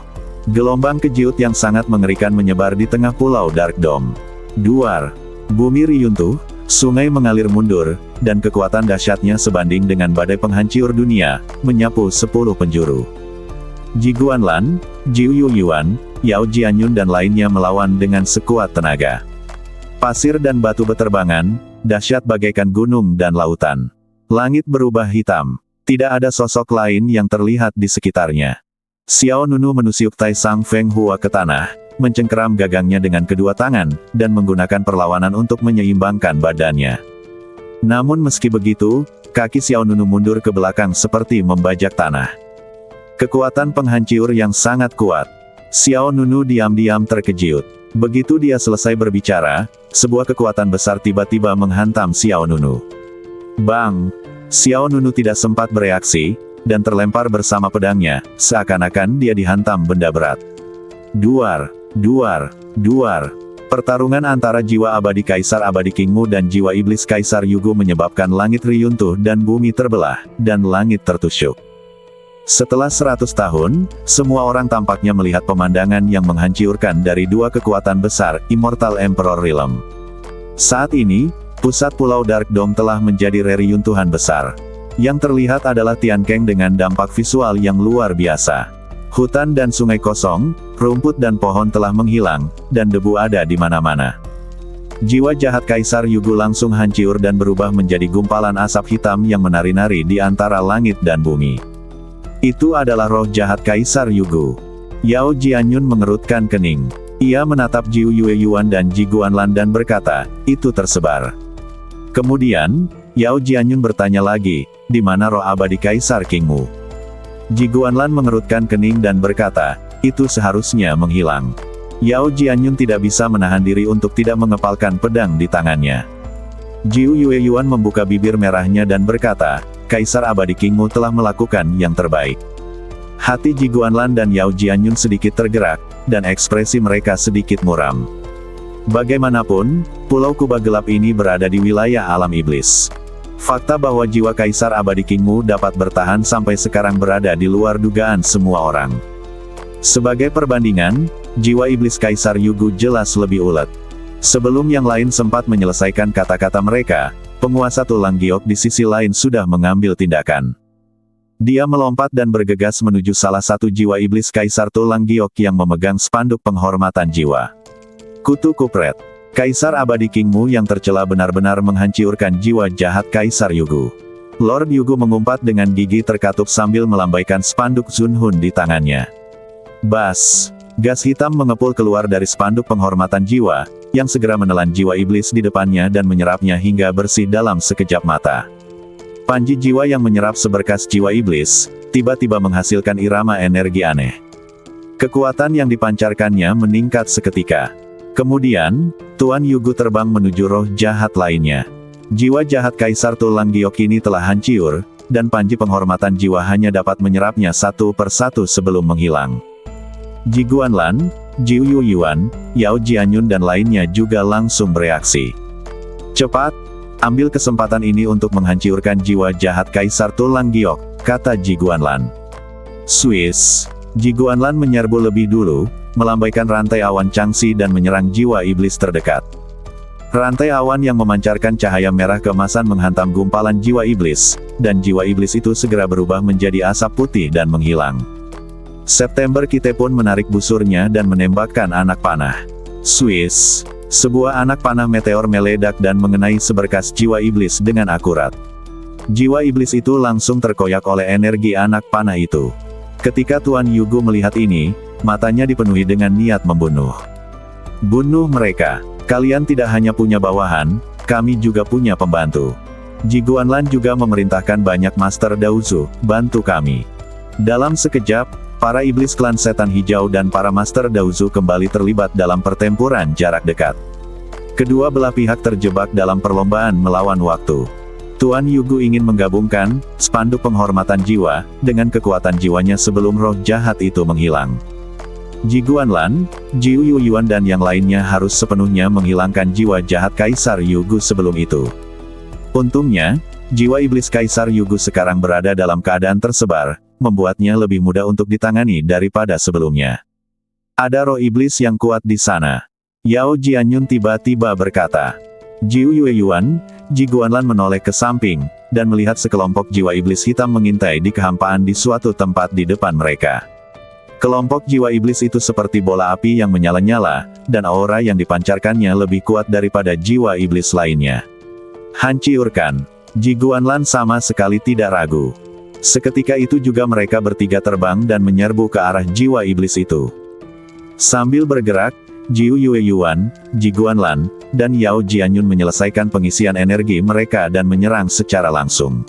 [SPEAKER 1] Gelombang kejiut yang sangat mengerikan menyebar di tengah pulau Dark Dome. Duar. Bumi riyuntuh, sungai mengalir mundur, dan kekuatan dahsyatnya sebanding dengan badai penghancur dunia, menyapu 10 penjuru. Ji Guanlan, Jiu Yuyuan, Yao Jianyun dan lainnya melawan dengan sekuat tenaga. Pasir dan batu beterbangan, dahsyat bagaikan gunung dan lautan. Langit berubah hitam. Tidak ada sosok lain yang terlihat di sekitarnya. Xiao Nunu menusuk Tai Sang Feng Hua ke tanah, mencengkeram gagangnya dengan kedua tangan, dan menggunakan perlawanan untuk menyeimbangkan badannya. Namun meski begitu, kaki Xiao Nunu mundur ke belakang seperti membajak tanah. Kekuatan penghancur yang sangat kuat. Xiao Nunu diam-diam terkejut. Begitu dia selesai berbicara, sebuah kekuatan besar tiba-tiba menghantam Xiao Nunu. Bang! Xiao Nunu tidak sempat bereaksi, dan terlempar bersama pedangnya, seakan-akan dia dihantam benda berat. Duar, duar, duar. Pertarungan antara jiwa abadi Kaisar Abadi King Mu dan jiwa iblis Kaisar Yugo menyebabkan langit reruntuh dan bumi terbelah, dan langit tertusuk. Setelah 100 tahun, semua orang tampaknya melihat pemandangan yang menghancurkan dari dua kekuatan besar, Immortal Emperor Realm. Saat ini, pusat Pulau Dark Dome telah menjadi reruntuhan besar. Yang terlihat adalah Tian Keng dengan dampak visual yang luar biasa. Hutan dan sungai kosong, rumput dan pohon telah menghilang, dan debu ada di mana-mana. Jiwa jahat Kaisar Yugo langsung hancur dan berubah menjadi gumpalan asap hitam yang menari-nari di antara langit dan bumi. Itu adalah roh jahat Kaisar Yugo. Yao Jianyun mengerutkan kening. Ia menatap Jiu Yueyuan dan Ji Guanlan dan berkata, itu tersebar. Kemudian, Yao Jianyun bertanya lagi, di mana roh abadi Kaisar King Mu? Ji Guanlan mengerutkan kening dan berkata, itu seharusnya menghilang. Yao Jianyun tidak bisa menahan diri untuk tidak mengepalkan pedang di tangannya. Jiu Yueyuan membuka bibir merahnya dan berkata, Kaisar Abadi King Mu telah melakukan yang terbaik. Hati Ji Guanlan dan Yao Jianyun sedikit tergerak, dan ekspresi mereka sedikit muram. Bagaimanapun, Pulau Kuba Gelap ini berada di wilayah alam iblis. Fakta bahwa jiwa Kaisar Abadi King Mu dapat bertahan sampai sekarang berada di luar dugaan semua orang. Sebagai perbandingan, jiwa iblis Kaisar Yugo jelas lebih ulet. Sebelum yang lain sempat menyelesaikan kata-kata mereka, penguasa Tulang Giok di sisi lain sudah mengambil tindakan. Dia melompat dan bergegas menuju salah satu jiwa iblis Kaisar Tulang Giok yang memegang spanduk penghormatan jiwa. Kutu Kupret. Kaisar Abadi King Mu yang tercela benar-benar menghancurkan jiwa jahat Kaisar Yugo. Lord Yugo mengumpat dengan gigi terkatup sambil melambaikan spanduk Zunhun di tangannya. Bas! Gas hitam mengepul keluar dari spanduk penghormatan jiwa, yang segera menelan jiwa iblis di depannya dan menyerapnya hingga bersih dalam sekejap mata. Panji jiwa yang menyerap seberkas jiwa iblis, tiba-tiba menghasilkan irama energi aneh. Kekuatan yang dipancarkannya meningkat seketika. Kemudian, Tuan Yugo terbang menuju roh jahat lainnya. Jiwa jahat Kaisar Tulang Giok ini telah hancur, dan panji penghormatan jiwa hanya dapat menyerapnya satu persatu sebelum menghilang. Ji Guanlan, Jiu Yueyuan, Yao Jianyun dan lainnya juga langsung bereaksi. Cepat, ambil kesempatan ini untuk menghancurkan jiwa jahat Kaisar Tulang Giok, kata Ji Guanlan. Swiss, Ji Guanlan menyerbu lebih dulu, melambaikan rantai awan Changxi dan menyerang jiwa iblis terdekat. Rantai awan yang memancarkan cahaya merah keemasan menghantam gumpalan jiwa iblis, dan jiwa iblis itu segera berubah menjadi asap putih dan menghilang. September Kite pun menarik busurnya dan menembakkan anak panah. Swiss, sebuah anak panah meteor meledak dan mengenai seberkas jiwa iblis dengan akurat. Jiwa iblis itu langsung terkoyak oleh energi anak panah itu. Ketika Tuan Yugo melihat ini, matanya dipenuhi dengan niat membunuh. Bunuh mereka. Kalian tidak hanya punya bawahan, kami juga punya pembantu. Ji Guanlan juga memerintahkan banyak Master Daozu, bantu kami. Dalam sekejap, para iblis klan setan hijau dan para Master Daozu kembali terlibat dalam pertempuran jarak dekat. Kedua belah pihak terjebak dalam perlombaan melawan waktu. Tuan Yugo ingin menggabungkan spanduk penghormatan jiwa dengan kekuatan jiwanya sebelum roh jahat itu menghilang. Ji Guanlan, Jiu Yueyuan dan yang lainnya harus sepenuhnya menghilangkan jiwa jahat Kaisar Yugo sebelum itu. Untungnya, jiwa iblis Kaisar Yugo sekarang berada dalam keadaan tersebar, membuatnya lebih mudah untuk ditangani daripada sebelumnya. Ada roh iblis yang kuat di sana. Yao Jianyun tiba-tiba berkata. Jiu Yueyuan, Ji Guanlan menoleh ke samping, dan melihat sekelompok jiwa iblis hitam mengintai di kehampaan di suatu tempat di depan mereka. Kelompok jiwa iblis itu seperti bola api yang menyala-nyala, dan aura yang dipancarkannya lebih kuat daripada jiwa iblis lainnya. Hancurkan! Ji Guanlan sama sekali tidak ragu. Seketika itu juga mereka bertiga terbang dan menyerbu ke arah jiwa iblis itu. Sambil bergerak, Jiu Yueyuan, Ji Guanlan, dan Yao Jianyun menyelesaikan pengisian energi mereka dan menyerang secara langsung.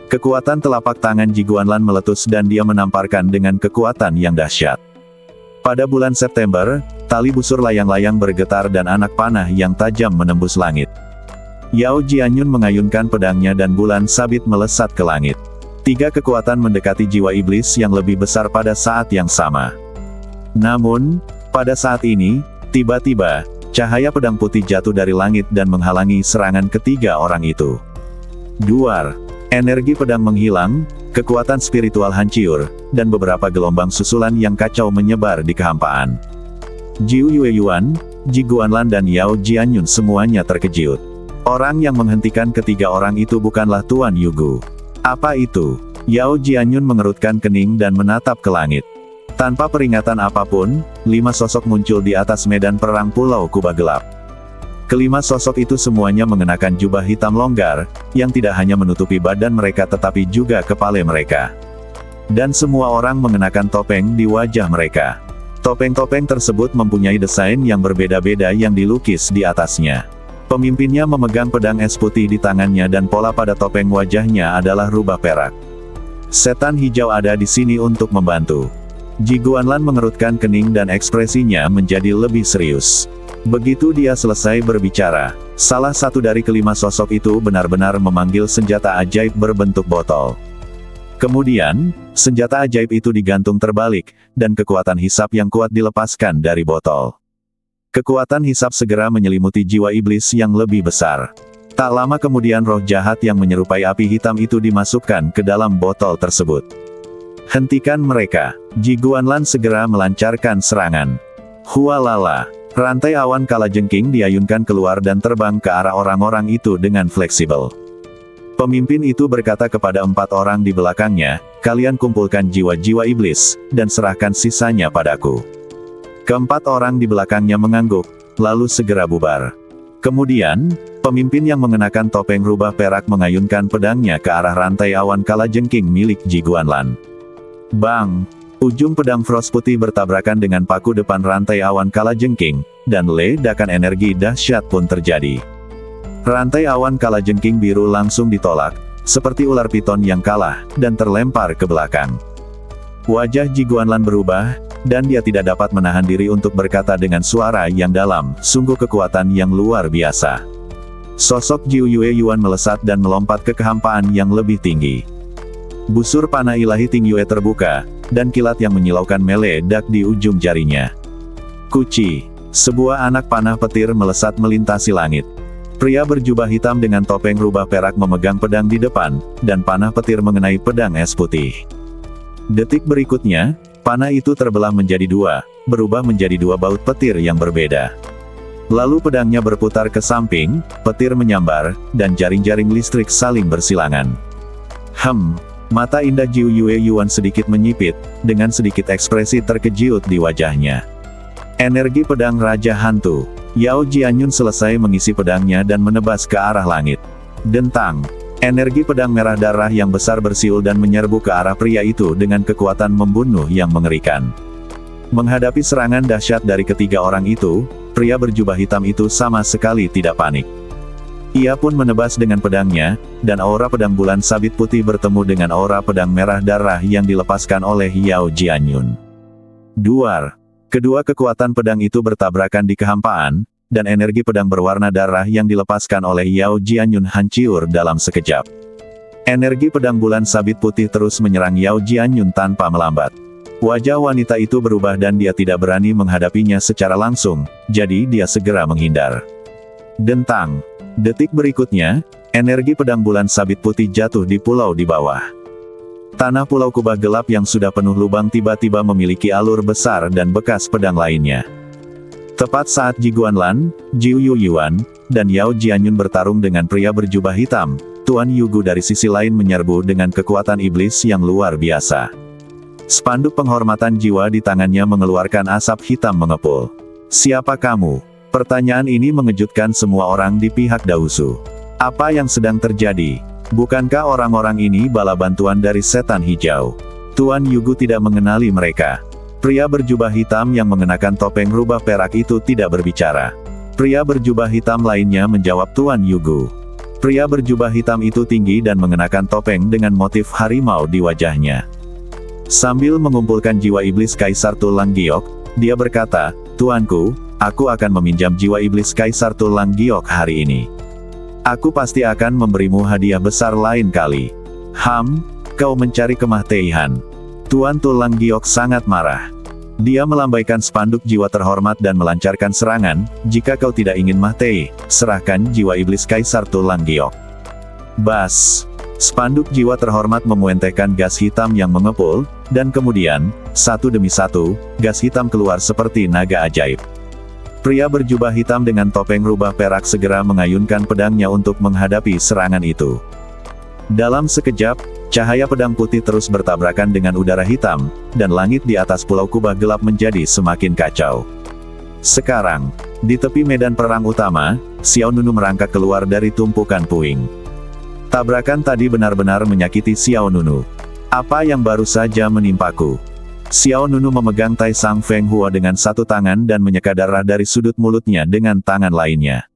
[SPEAKER 1] Kekuatan telapak tangan Ji Guanlan meletus dan dia menamparkan dengan kekuatan yang dahsyat. Pada bulan September, tali busur layang-layang bergetar dan anak panah yang tajam menembus langit. Yao Jianyun mengayunkan pedangnya dan bulan sabit melesat ke langit. Tiga kekuatan mendekati jiwa iblis yang lebih besar pada saat yang sama. Namun, pada saat ini, tiba-tiba, cahaya pedang putih jatuh dari langit dan menghalangi serangan ketiga orang itu. Duar. Energi pedang menghilang, kekuatan spiritual hancur, dan beberapa gelombang susulan yang kacau menyebar di kehampaan. Jiu Yueyuan, Ji Guanlan dan Yao Jianyun semuanya terkejut. Orang yang menghentikan ketiga orang itu bukanlah Tuan Yugu. Apa itu? Yao Jianyun mengerutkan kening dan menatap ke langit. Tanpa peringatan apapun, 5 sosok muncul di atas medan perang Pulau Kuba Gelap. Kelima sosok itu semuanya mengenakan jubah hitam longgar, yang tidak hanya menutupi badan mereka tetapi juga kepala mereka. Dan semua orang mengenakan topeng di wajah mereka. Topeng-topeng tersebut mempunyai desain yang berbeda-beda yang dilukis di atasnya. Pemimpinnya memegang pedang es putih di tangannya dan pola pada topeng wajahnya adalah rubah perak. Setan hijau ada di sini untuk membantu. Ji Guanlan mengerutkan kening dan ekspresinya menjadi lebih serius. Begitu dia selesai berbicara, salah satu dari kelima sosok itu benar-benar memanggil senjata ajaib berbentuk botol. Kemudian, senjata ajaib itu digantung terbalik, dan kekuatan hisap yang kuat dilepaskan dari botol. Kekuatan hisap segera menyelimuti jiwa iblis yang lebih besar. Tak lama kemudian roh jahat yang menyerupai api hitam itu dimasukkan ke dalam botol tersebut. Hentikan mereka. Ji Guanlan segera melancarkan serangan. Hualala. Rantai awan kalajengking diayunkan keluar dan terbang ke arah orang-orang itu dengan fleksibel. Pemimpin itu berkata kepada 4 orang di belakangnya, "Kalian kumpulkan jiwa-jiwa iblis, dan serahkan sisanya padaku." Keempat orang di belakangnya mengangguk, lalu segera bubar. Kemudian, pemimpin yang mengenakan topeng rubah perak mengayunkan pedangnya ke arah rantai awan kalajengking milik Ji Guanlan. Bang! Ujung pedang Frost putih bertabrakan dengan paku depan rantai awan kalajengking, dan ledakan energi dahsyat pun terjadi. Rantai awan kalajengking biru langsung ditolak, seperti ular piton yang kalah, dan terlempar ke belakang. Wajah Ji Guanlan berubah, dan dia tidak dapat menahan diri untuk berkata dengan suara yang dalam, "Sungguh kekuatan yang luar biasa." Sosok Jiu Yueyuan melesat dan melompat ke kehampaan yang lebih tinggi. Busur panah ilahi Ting Yue terbuka, dan kilat yang menyilaukan meledak di ujung jarinya. Kuci. Sebuah anak panah petir melesat melintasi langit. Pria berjubah hitam dengan topeng rubah perak memegang pedang di depan, dan panah petir mengenai pedang es putih. Detik berikutnya, panah itu terbelah menjadi 2, berubah menjadi 2 baut petir yang berbeda. Lalu pedangnya berputar ke samping, petir menyambar, dan jaring-jaring listrik saling bersilangan. Mata indah Jiu Yueyuan sedikit menyipit, dengan sedikit ekspresi terkejut di wajahnya. Energi pedang Raja Hantu. Yao Jianyun selesai mengisi pedangnya dan menebas ke arah langit. Dentang. Energi pedang merah darah yang besar bersiul dan menyerbu ke arah pria itu dengan kekuatan membunuh yang mengerikan. Menghadapi serangan dahsyat dari ketiga orang itu, pria berjubah hitam itu sama sekali tidak panik. Ia pun menebas dengan pedangnya, dan aura pedang bulan sabit putih bertemu dengan aura pedang merah darah yang dilepaskan oleh Yao Jianyun. Duar. Kedua kekuatan pedang itu bertabrakan di kehampaan, dan energi pedang berwarna darah yang dilepaskan oleh Yao Jianyun hancur dalam sekejap. Energi pedang bulan sabit putih terus menyerang Yao Jianyun tanpa melambat. Wajah wanita itu berubah dan dia tidak berani menghadapinya secara langsung, jadi dia segera menghindar. Dentang. Detik berikutnya, energi pedang bulan sabit putih jatuh di pulau di bawah. Tanah Pulau Kuba Gelap yang sudah penuh lubang tiba-tiba memiliki alur besar dan bekas pedang lainnya. Tepat saat Ji Guanlan, Jiu Yueyuan, dan Yao Jianyun bertarung dengan pria berjubah hitam, Tuan Yugu dari sisi lain menyerbu dengan kekuatan iblis yang luar biasa. Spanduk penghormatan jiwa di tangannya mengeluarkan asap hitam mengepul. "Siapa kamu?" Pertanyaan ini mengejutkan semua orang di pihak Daosu. Apa yang sedang terjadi? Bukankah orang-orang ini bala bantuan dari setan hijau? Tuan Yugu tidak mengenali mereka. Pria berjubah hitam yang mengenakan topeng rubah perak itu tidak berbicara. Pria berjubah hitam lainnya menjawab Tuan Yugu. Pria berjubah hitam itu tinggi dan mengenakan topeng dengan motif harimau di wajahnya. Sambil mengumpulkan jiwa iblis Kaisar Tulang Giok, dia berkata, "Tuanku, aku akan meminjam jiwa iblis Kaisar Tulang Giok hari ini. Aku pasti akan memberimu hadiah besar lain kali." Kau mencari kemah Teihan. Tuan Tu Lang Giok sangat marah. Dia melambaikan spanduk jiwa terhormat dan melancarkan serangan. Jika kau tidak ingin mati, serahkan jiwa iblis Kaisar Tu Lang Giok. Bas! Spanduk jiwa terhormat memuentehkan gas hitam yang mengepul, dan kemudian, satu demi satu, gas hitam keluar seperti naga ajaib. Pria berjubah hitam dengan topeng rubah perak segera mengayunkan pedangnya untuk menghadapi serangan itu. Dalam sekejap, cahaya pedang putih terus bertabrakan dengan udara hitam, dan langit di atas Pulau Kubah gelap menjadi semakin kacau. Sekarang, di tepi medan perang utama, Xiao Nunu merangkak keluar dari tumpukan puing. Tabrakan tadi benar-benar menyakiti Xiao Nunu. Apa yang baru saja menimpaku? Xiao Nunu memegang Tai Sang Feng Hua dengan satu tangan dan menyeka darah dari sudut mulutnya dengan tangan lainnya.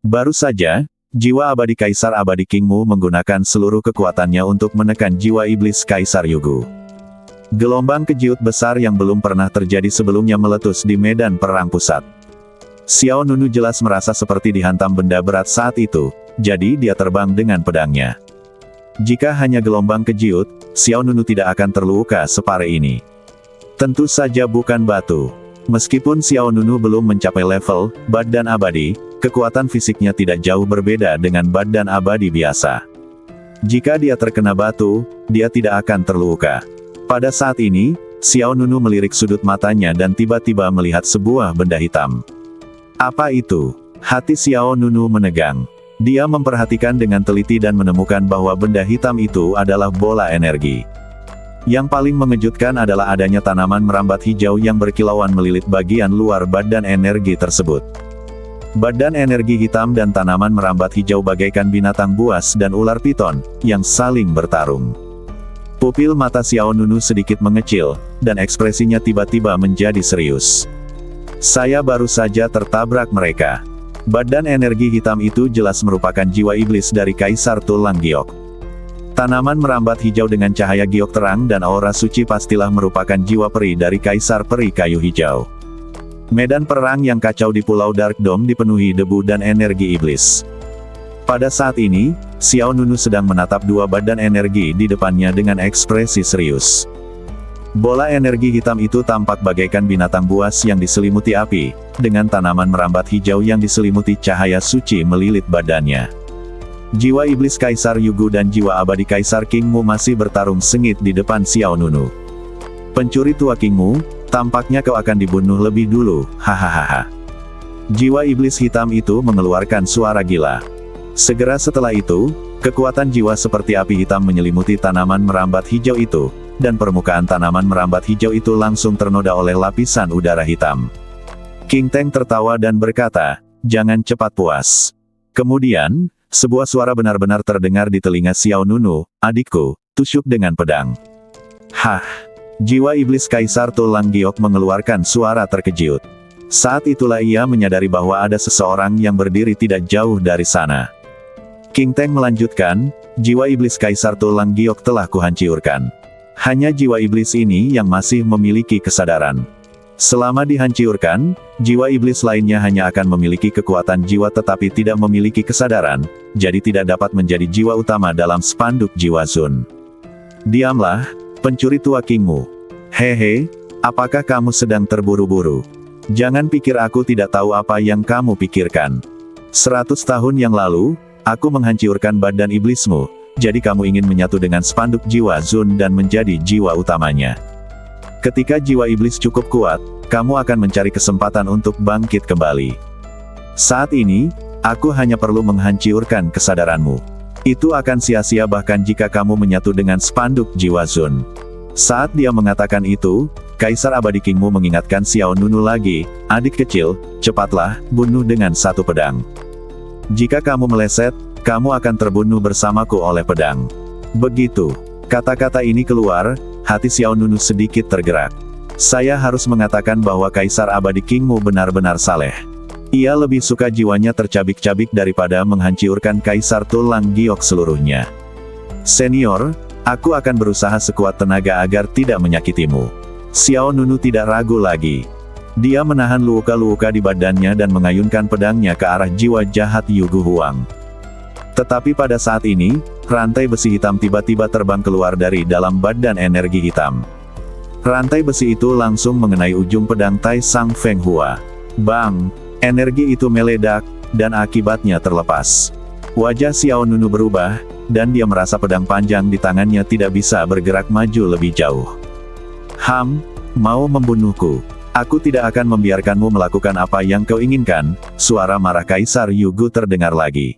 [SPEAKER 1] Baru saja, jiwa abadi Kaisar Abadi King Mu menggunakan seluruh kekuatannya untuk menekan jiwa iblis Kaisar Yugu. Gelombang kejiut besar yang belum pernah terjadi sebelumnya meletus di medan perang pusat. Xiao Nunu jelas merasa seperti dihantam benda berat saat itu, jadi dia terbang dengan pedangnya. Jika hanya gelombang kejiut, Xiao Nunu tidak akan terluka separe ini. Tentu saja bukan batu. Meskipun Xiao Nunu belum mencapai level badan abadi, kekuatan fisiknya tidak jauh berbeda dengan badan abadi biasa. Jika dia terkena batu, dia tidak akan terluka. Pada saat ini, Xiao Nunu melirik sudut matanya dan tiba-tiba melihat sebuah benda hitam. Apa itu? Hati Xiao Nunu menegang. Dia memperhatikan dengan teliti dan menemukan bahwa benda hitam itu adalah bola energi. Yang paling mengejutkan adalah adanya tanaman merambat hijau yang berkilauan melilit bagian luar badan energi tersebut. Badan energi hitam dan tanaman merambat hijau bagaikan binatang buas dan ular piton, yang saling bertarung. Pupil mata Xiao Nunu sedikit mengecil, dan ekspresinya tiba-tiba menjadi serius. Saya baru saja tertabrak mereka. Badan energi hitam itu jelas merupakan jiwa iblis dari Kaisar Tu Lang Giok. Tanaman merambat hijau dengan cahaya giok terang dan aura suci pastilah merupakan jiwa peri dari Kaisar Peri Kayu Hijau. Medan perang yang kacau di Pulau Dark Dome dipenuhi debu dan energi iblis. Pada saat ini, Xiao Nunu sedang menatap dua badan energi di depannya dengan ekspresi serius. Bola energi hitam itu tampak bagaikan binatang buas yang diselimuti api, dengan tanaman merambat hijau yang diselimuti cahaya suci melilit badannya. Jiwa iblis Kaisar Yugu dan jiwa abadi Kaisar King Mu masih bertarung sengit di depan Xiao Nunu. Pencuri tua King Mu, tampaknya kau akan dibunuh lebih dulu, hahaha. Jiwa iblis hitam itu mengeluarkan suara gila. Segera setelah itu, kekuatan jiwa seperti api hitam menyelimuti tanaman merambat hijau itu, dan permukaan tanaman merambat hijau itu langsung ternoda oleh lapisan udara hitam. King Teng tertawa dan berkata, "Jangan cepat puas." Kemudian, sebuah suara benar-benar terdengar di telinga Xiao Nunu, "Adikku, tusuk dengan pedang." Hah! Jiwa iblis Kaisar Tu Lang Giok mengeluarkan suara terkejut. Saat itulah ia menyadari bahwa ada seseorang yang berdiri tidak jauh dari sana. King Teng melanjutkan, "Jiwa iblis Kaisar Tu Lang Giok telah kuhancurkan. Hanya jiwa iblis ini yang masih memiliki kesadaran. Selama dihancurkan, jiwa iblis lainnya hanya akan memiliki kekuatan jiwa tetapi tidak memiliki kesadaran, jadi tidak dapat menjadi jiwa utama dalam spanduk jiwa Zun." "Diamlah, pencuri tua King Mu. Hehe, apakah kamu sedang terburu-buru? Jangan pikir aku tidak tahu apa yang kamu pikirkan. 100 tahun yang lalu, aku menghancurkan badan iblismu, jadi kamu ingin menyatu dengan spanduk jiwa Zun dan menjadi jiwa utamanya. Ketika jiwa iblis cukup kuat, kamu akan mencari kesempatan untuk bangkit kembali. Saat ini, aku hanya perlu menghancurkan kesadaranmu. Itu akan sia-sia bahkan jika kamu menyatu dengan spanduk jiwa Zun." Saat dia mengatakan itu, Kaisar Abadi King Mu mengingatkan Xiao Nunu lagi, "Adik kecil, cepatlah, bunuh dengan satu pedang. Jika kamu meleset, kamu akan terbunuh bersamaku oleh pedang." Begitu kata-kata ini keluar, hati Xiao Nunu sedikit tergerak. Saya harus mengatakan bahwa Kaisar Abadi King Mu benar-benar saleh. Ia lebih suka jiwanya tercabik-cabik daripada menghancurkan Kaisar Tu Lang Giok seluruhnya. "Senior, aku akan berusaha sekuat tenaga agar tidak menyakitimu." Xiao Nunu tidak ragu lagi. Dia menahan luka-luka di badannya dan mengayunkan pedangnya ke arah jiwa jahat Yugu Huang. Tetapi pada saat ini, rantai besi hitam tiba-tiba terbang keluar dari dalam badan energi hitam. Rantai besi itu langsung mengenai ujung pedang Tai Sang Feng Hua. Bang! Energi itu meledak, dan akibatnya terlepas. Wajah Xiao Nunu berubah, dan dia merasa pedang panjang di tangannya tidak bisa bergerak maju lebih jauh. Mau membunuhku? Aku tidak akan membiarkanmu melakukan apa yang kau inginkan, suara marah Kaisar Yugu terdengar lagi.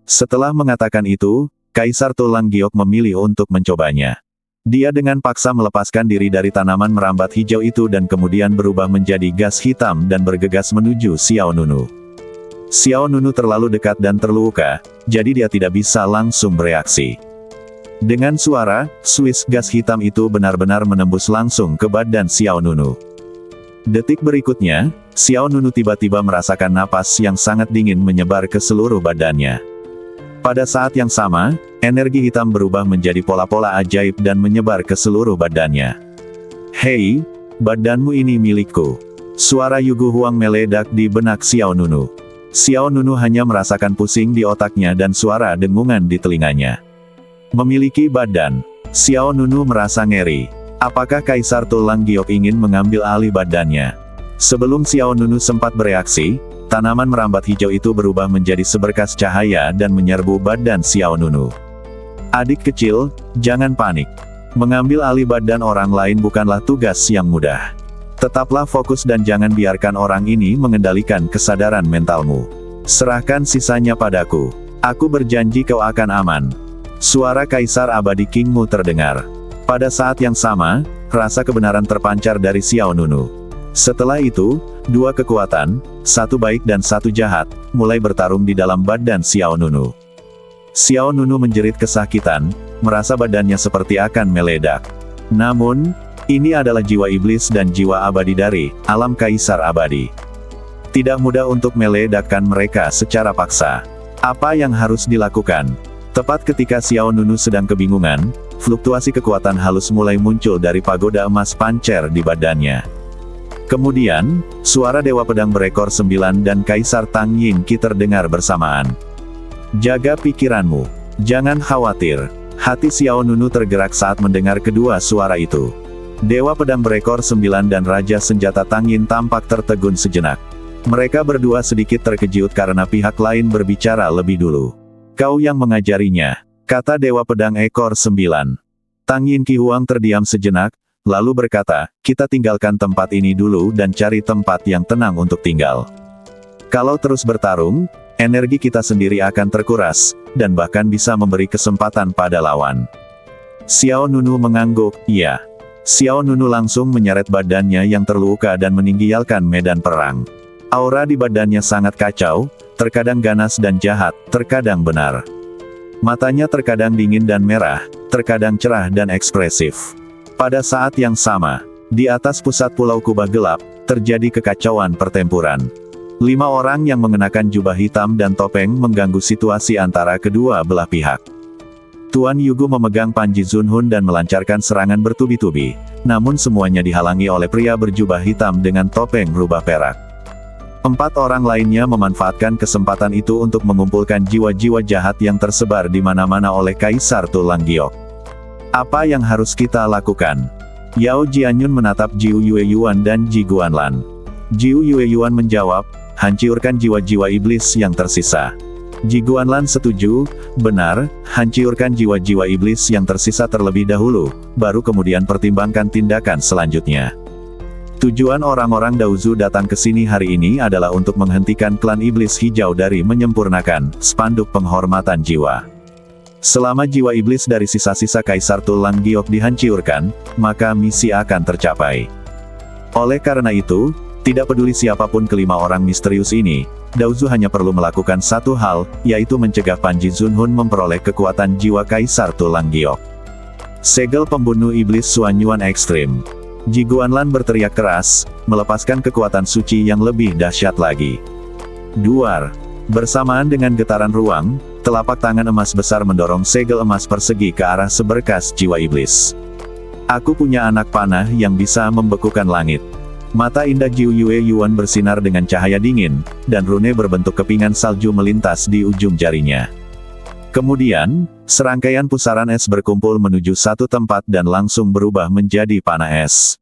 [SPEAKER 1] Setelah mengatakan itu, Kaisar Tulang Giok memilih untuk mencobanya. Dia dengan paksa melepaskan diri dari tanaman merambat hijau itu dan kemudian berubah menjadi gas hitam dan bergegas menuju Xiao Nunu. Xiao Nunu terlalu dekat dan terluka, jadi dia tidak bisa langsung bereaksi. Dengan suara, Swiss gas hitam itu benar-benar menembus langsung ke badan Xiao Nunu. Detik berikutnya, Xiao Nunu tiba-tiba merasakan napas yang sangat dingin menyebar ke seluruh badannya. Pada saat yang sama, energi hitam berubah menjadi pola-pola ajaib dan menyebar ke seluruh badannya. Hei, badanmu ini milikku. Suara Yugu Huang meledak di benak Xiao Nunu. Xiao Nunu hanya merasakan pusing di otaknya dan suara dengungan di telinganya. Memiliki badan, Xiao Nunu merasa ngeri. Apakah Kaisar Tulang Giok ingin mengambil alih badannya? Sebelum Xiao Nunu sempat bereaksi, tanaman merambat hijau itu berubah menjadi seberkas cahaya dan menyerbu badan Xiao Nunu. Adik kecil, jangan panik. Mengambil alih badan orang lain bukanlah tugas yang mudah. Tetaplah fokus dan jangan biarkan orang ini mengendalikan kesadaran mentalmu. Serahkan sisanya padaku. Aku berjanji kau akan aman. Suara Kaisar Abadi Kingmu terdengar. Pada saat yang sama, rasa kebenaran terpancar dari Xiao Nunu. Setelah itu, dua kekuatan, satu baik dan satu jahat, mulai bertarung di dalam badan Xiao Nunu. Xiao Nunu menjerit kesakitan, merasa badannya seperti akan meledak. Namun, ini adalah jiwa iblis dan jiwa abadi dari alam Kaisar Abadi. Tidak mudah untuk meledakkan mereka secara paksa. Apa yang harus dilakukan? Tepat ketika Xiao Nunu sedang kebingungan, fluktuasi kekuatan halus mulai muncul dari pagoda emas pancer di badannya. Kemudian, suara Dewa Pedang berekor 9 dan Kaisar Tang Yingqi terdengar bersamaan. Jaga pikiranmu. Jangan khawatir. Hati Xiao Nunu tergerak saat mendengar kedua suara itu. Dewa Pedang berekor 9 dan Raja Senjata Tang Yin tampak tertegun sejenak. Mereka berdua sedikit terkejut karena pihak lain berbicara lebih dulu. Kau yang mengajarinya, kata Dewa Pedang ekor 9. Tang Yingqi Huang terdiam sejenak, lalu berkata, kita tinggalkan tempat ini dulu dan cari tempat yang tenang untuk tinggal. Kalau terus bertarung, energi kita sendiri akan terkuras, dan bahkan bisa memberi kesempatan pada lawan. Xiao Nunu mengangguk, iya. Xiao Nunu langsung menyeret badannya yang terluka dan meninggalkan medan perang. Aura di badannya sangat kacau, terkadang ganas dan jahat, terkadang benar. Matanya terkadang dingin dan merah, terkadang cerah dan ekspresif. Pada saat yang sama, di atas pusat Pulau Kubah Gelap, terjadi kekacauan pertempuran. 5 orang yang mengenakan jubah hitam dan topeng mengganggu situasi antara kedua belah pihak. Tuan Yugu memegang Panji Zunhun dan melancarkan serangan bertubi-tubi, namun semuanya dihalangi oleh pria berjubah hitam dengan topeng rubah perak. 4 orang lainnya memanfaatkan kesempatan itu untuk mengumpulkan jiwa-jiwa jahat yang tersebar di mana-mana oleh Kaisar Tulang Giok. Apa yang harus kita lakukan? Yao Jianyun menatap Jiu Yueyuan dan Ji Guanlan. Jiu Yueyuan menjawab, hancurkan jiwa-jiwa iblis yang tersisa. Ji Guanlan setuju, benar, hancurkan jiwa-jiwa iblis yang tersisa terlebih dahulu, baru kemudian pertimbangkan tindakan selanjutnya. Tujuan orang-orang Daozu datang ke sini hari ini adalah untuk menghentikan klan iblis hijau dari menyempurnakan spanduk penghormatan jiwa. Selama jiwa iblis dari sisa-sisa Kaisar Tulang Giok dihancurkan, maka misi akan tercapai. Oleh karena itu, tidak peduli siapapun kelima orang misterius ini, Daozu hanya perlu melakukan satu hal, yaitu mencegah Panji Zunhun memperoleh kekuatan jiwa Kaisar Tulang Giok. Segel pembunuh iblis Suanyuan ekstrim. Ji Guanlan berteriak keras, melepaskan kekuatan suci yang lebih dahsyat lagi. Duar. Bersamaan dengan getaran ruang, telapak tangan emas besar mendorong segel emas persegi ke arah seberkas jiwa iblis. Aku punya anak panah yang bisa membekukan langit. Mata indah Jiu Yueyuan bersinar dengan cahaya dingin, dan rune berbentuk kepingan salju melintas di ujung jarinya. Kemudian, serangkaian pusaran es berkumpul menuju satu tempat dan langsung berubah menjadi panah es.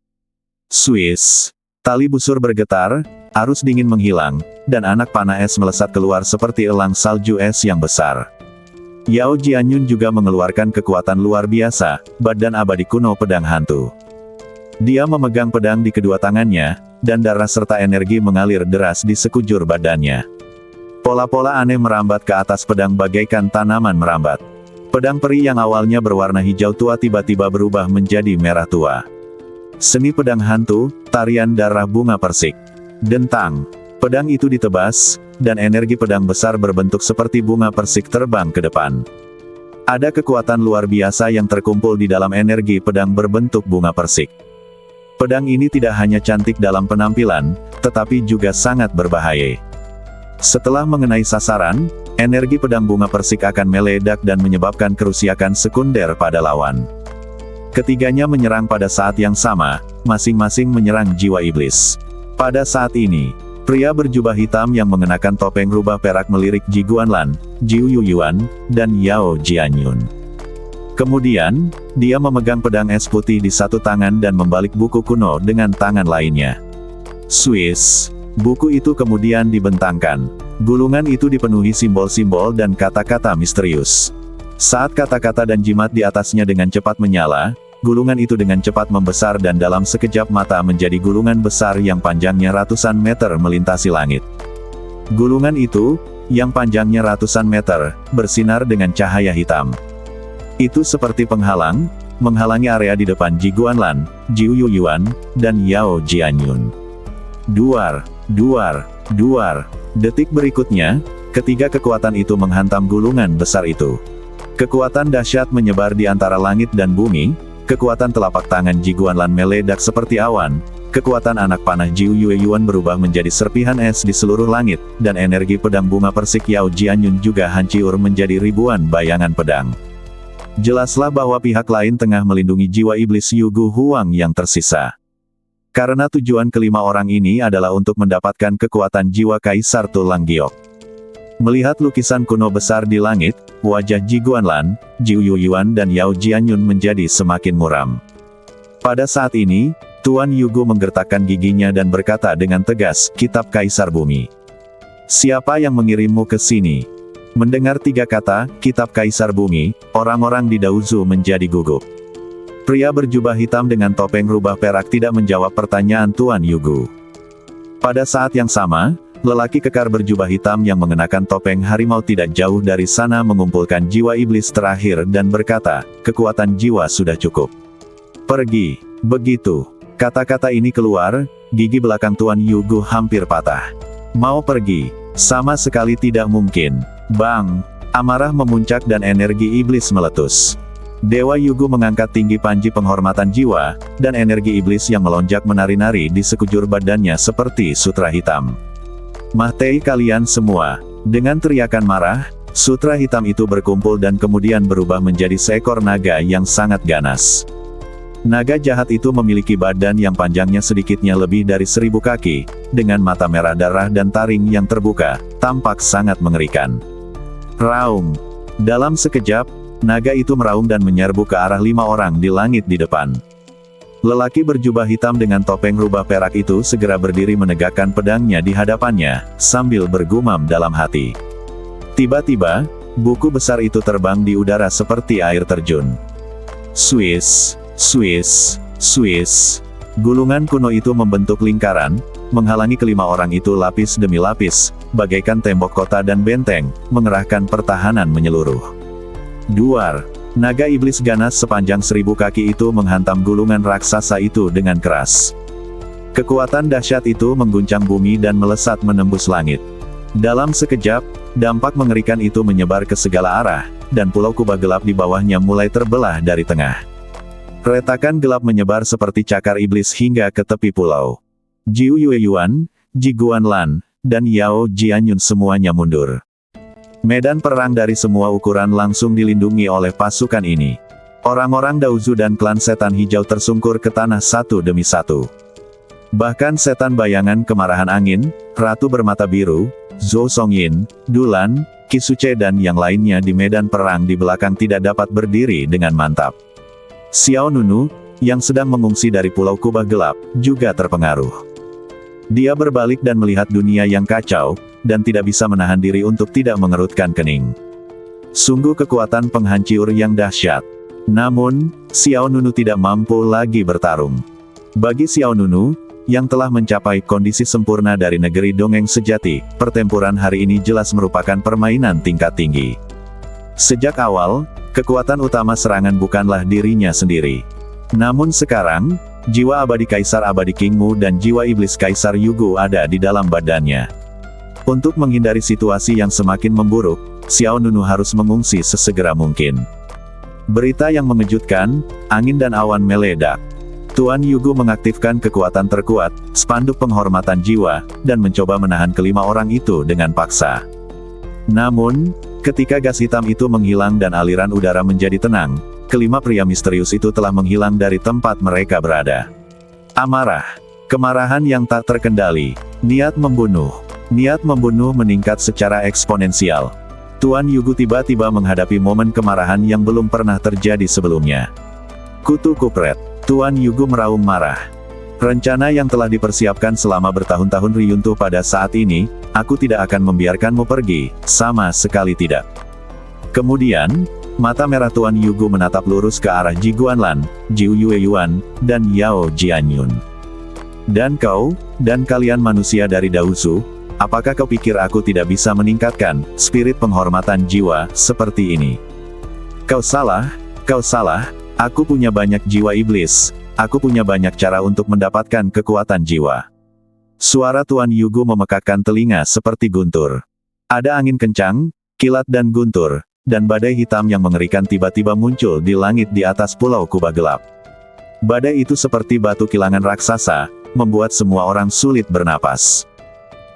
[SPEAKER 1] Swiss. Tali busur bergetar, arus dingin menghilang, dan anak panah es melesat keluar seperti elang salju es yang besar. Yao Jianyun juga mengeluarkan kekuatan luar biasa, badan abadi kuno pedang hantu. Dia memegang pedang di kedua tangannya, dan darah serta energi mengalir deras di sekujur badannya. Pola-pola aneh merambat ke atas pedang bagaikan tanaman merambat. Pedang peri yang awalnya berwarna hijau tua tiba-tiba berubah menjadi merah tua. Seni pedang hantu, tarian darah bunga persik. Dentang. Pedang itu ditebas, dan energi pedang besar berbentuk seperti bunga persik terbang ke depan. Ada kekuatan luar biasa yang terkumpul di dalam energi pedang berbentuk bunga persik. Pedang ini tidak hanya cantik dalam penampilan, tetapi juga sangat berbahaya. Setelah mengenai sasaran, energi pedang bunga persik akan meledak dan menyebabkan kerusakan sekunder pada lawan. Ketiganya menyerang pada saat yang sama, masing-masing menyerang jiwa iblis. Pada saat ini, pria berjubah hitam yang mengenakan topeng rubah perak melirik Ji Guanlan, Jiu Yuyuan, dan Yao Jianyun. Kemudian, dia memegang pedang es putih di satu tangan dan membalik buku kuno dengan tangan lainnya. Swiss. Buku itu kemudian dibentangkan. Gulungan itu dipenuhi simbol-simbol dan kata-kata misterius. Saat kata-kata dan jimat di atasnya dengan cepat menyala, gulungan itu dengan cepat membesar dan dalam sekejap mata menjadi gulungan besar yang panjangnya ratusan meter melintasi langit. Gulungan itu, yang panjangnya ratusan meter, bersinar dengan cahaya hitam. Itu seperti penghalang, menghalangi area di depan Ji Guanlan, Jiu Yuyuan, dan Yao Jianyun. Duar, duar, duar. Detik berikutnya, ketiga kekuatan itu menghantam gulungan besar itu. Kekuatan dahsyat menyebar di antara langit dan bumi, kekuatan telapak tangan Ji Guanlan meledak seperti awan, kekuatan anak panah Jiu Yuyuan berubah menjadi serpihan es di seluruh langit, dan energi pedang bunga persik Yao Jianyun juga hancur menjadi ribuan bayangan pedang. Jelaslah bahwa pihak lain tengah melindungi jiwa iblis Yugu Huang yang tersisa. Karena tujuan kelima orang ini adalah untuk mendapatkan kekuatan jiwa Kaisar Tulang Giok. Melihat lukisan kuno besar di langit, wajah Ji Guanlan, Jiu Yuyuan dan Yao Jianyun menjadi semakin muram. Pada saat ini, Tuan Yugu menggertakkan giginya dan berkata dengan tegas, "Kitab Kaisar Bumi. Siapa yang mengirimmu ke sini?" Mendengar tiga kata, "Kitab Kaisar Bumi", orang-orang di Daozu menjadi gugup. Pria berjubah hitam dengan topeng rubah perak tidak menjawab pertanyaan Tuan Yugu. Pada saat yang sama, lelaki kekar berjubah hitam yang mengenakan topeng harimau tidak jauh dari sana mengumpulkan jiwa iblis terakhir dan berkata, "Kekuatan jiwa sudah cukup. Pergi." Begitu kata-kata ini keluar, gigi belakang Tuan Yugu hampir patah. Mau pergi? Sama sekali tidak mungkin. Bang! Amarah memuncak dan energi iblis meletus. Dewa Yugu mengangkat tinggi panji penghormatan jiwa, dan energi iblis yang melonjak menari-nari di sekujur badannya seperti sutra hitam. "Mati kalian semua!" Dengan teriakan marah, sutra hitam itu berkumpul dan kemudian berubah menjadi seekor naga yang sangat ganas. Naga jahat itu memiliki badan yang panjangnya sedikitnya lebih dari 1000 kaki, dengan mata merah darah dan taring yang terbuka, tampak sangat mengerikan. Raung! Dalam sekejap, naga itu meraung dan menyerbu ke arah 5 orang di langit di depan. Lelaki berjubah hitam dengan topeng rubah perak itu segera berdiri menegakkan pedangnya di hadapannya, sambil bergumam dalam hati. Tiba-tiba, buku besar itu terbang di udara seperti air terjun. Swiss, Swiss, Swiss. Gulungan kuno itu membentuk lingkaran, menghalangi kelima orang itu lapis demi lapis, bagaikan tembok kota dan benteng, mengerahkan pertahanan menyeluruh. Duar. Naga iblis ganas sepanjang 1000 kaki itu menghantam gulungan raksasa itu dengan keras. Kekuatan dahsyat itu mengguncang bumi dan melesat menembus langit. Dalam sekejap, dampak mengerikan itu menyebar ke segala arah, dan pulau kubah gelap di bawahnya mulai terbelah dari tengah. Retakan gelap menyebar seperti cakar iblis hingga ke tepi pulau. Jiu Yuyuan, Ji Guanlan, dan Yao Jianyun semuanya mundur. Medan perang dari semua ukuran langsung dilindungi oleh pasukan ini. Orang-orang Daozu dan klan setan hijau tersungkur ke tanah satu demi satu. Bahkan setan bayangan kemarahan angin, ratu bermata biru, Zhou Songyin, Dulan, Kisuce dan yang lainnya di medan perang di belakang tidak dapat berdiri dengan mantap. Xiao Nunu, yang sedang mengungsi dari Pulau Kubah Gelap, juga terpengaruh. Dia berbalik dan melihat dunia yang kacau, dan tidak bisa menahan diri untuk tidak mengerutkan kening. Sungguh kekuatan penghancur yang dahsyat. Namun, Xiao Nunu tidak mampu lagi bertarung. Bagi Xiao Nunu, yang telah mencapai kondisi sempurna dari negeri dongeng sejati, pertempuran hari ini jelas merupakan permainan tingkat tinggi. Sejak awal, kekuatan utama serangan bukanlah dirinya sendiri. Namun sekarang, jiwa abadi Kaisar Abadi King Mu dan jiwa iblis Kaisar Yugu ada di dalam badannya. Untuk menghindari situasi yang semakin memburuk, Xiao Nunu harus mengungsi sesegera mungkin. Berita yang mengejutkan, angin dan awan meledak. Tuan Yugu mengaktifkan kekuatan terkuat, spanduk penghormatan jiwa, dan mencoba menahan kelima orang itu dengan paksa. Namun, ketika gas hitam itu menghilang dan aliran udara menjadi tenang, kelima pria misterius itu telah menghilang dari tempat mereka berada. Amarah, kemarahan yang tak terkendali, niat membunuh meningkat secara eksponensial. Tuan Yugu tiba-tiba menghadapi momen kemarahan yang belum pernah terjadi sebelumnya. Kutu kupret. Tuan Yugu meraung marah. Rencana yang telah dipersiapkan selama bertahun-tahun runtuh pada saat ini, aku tidak akan membiarkanmu pergi, sama sekali tidak. Kemudian, mata merah Tuan Yugu menatap lurus ke arah Ji Guanlan, Jiu Yueyuan, dan Yao Jianyun. Dan kau, dan kalian manusia dari Daozu, apakah kau pikir aku tidak bisa meningkatkan spirit penghormatan jiwa seperti ini? Kau salah, aku punya banyak jiwa iblis, aku punya banyak cara untuk mendapatkan kekuatan jiwa. Suara Tuan Yugu memekakkan telinga seperti guntur. Ada angin kencang, kilat dan guntur, dan badai hitam yang mengerikan tiba-tiba muncul di langit di atas Pulau Kubah Gelap. Badai itu seperti batu kilangan raksasa, membuat semua orang sulit bernapas.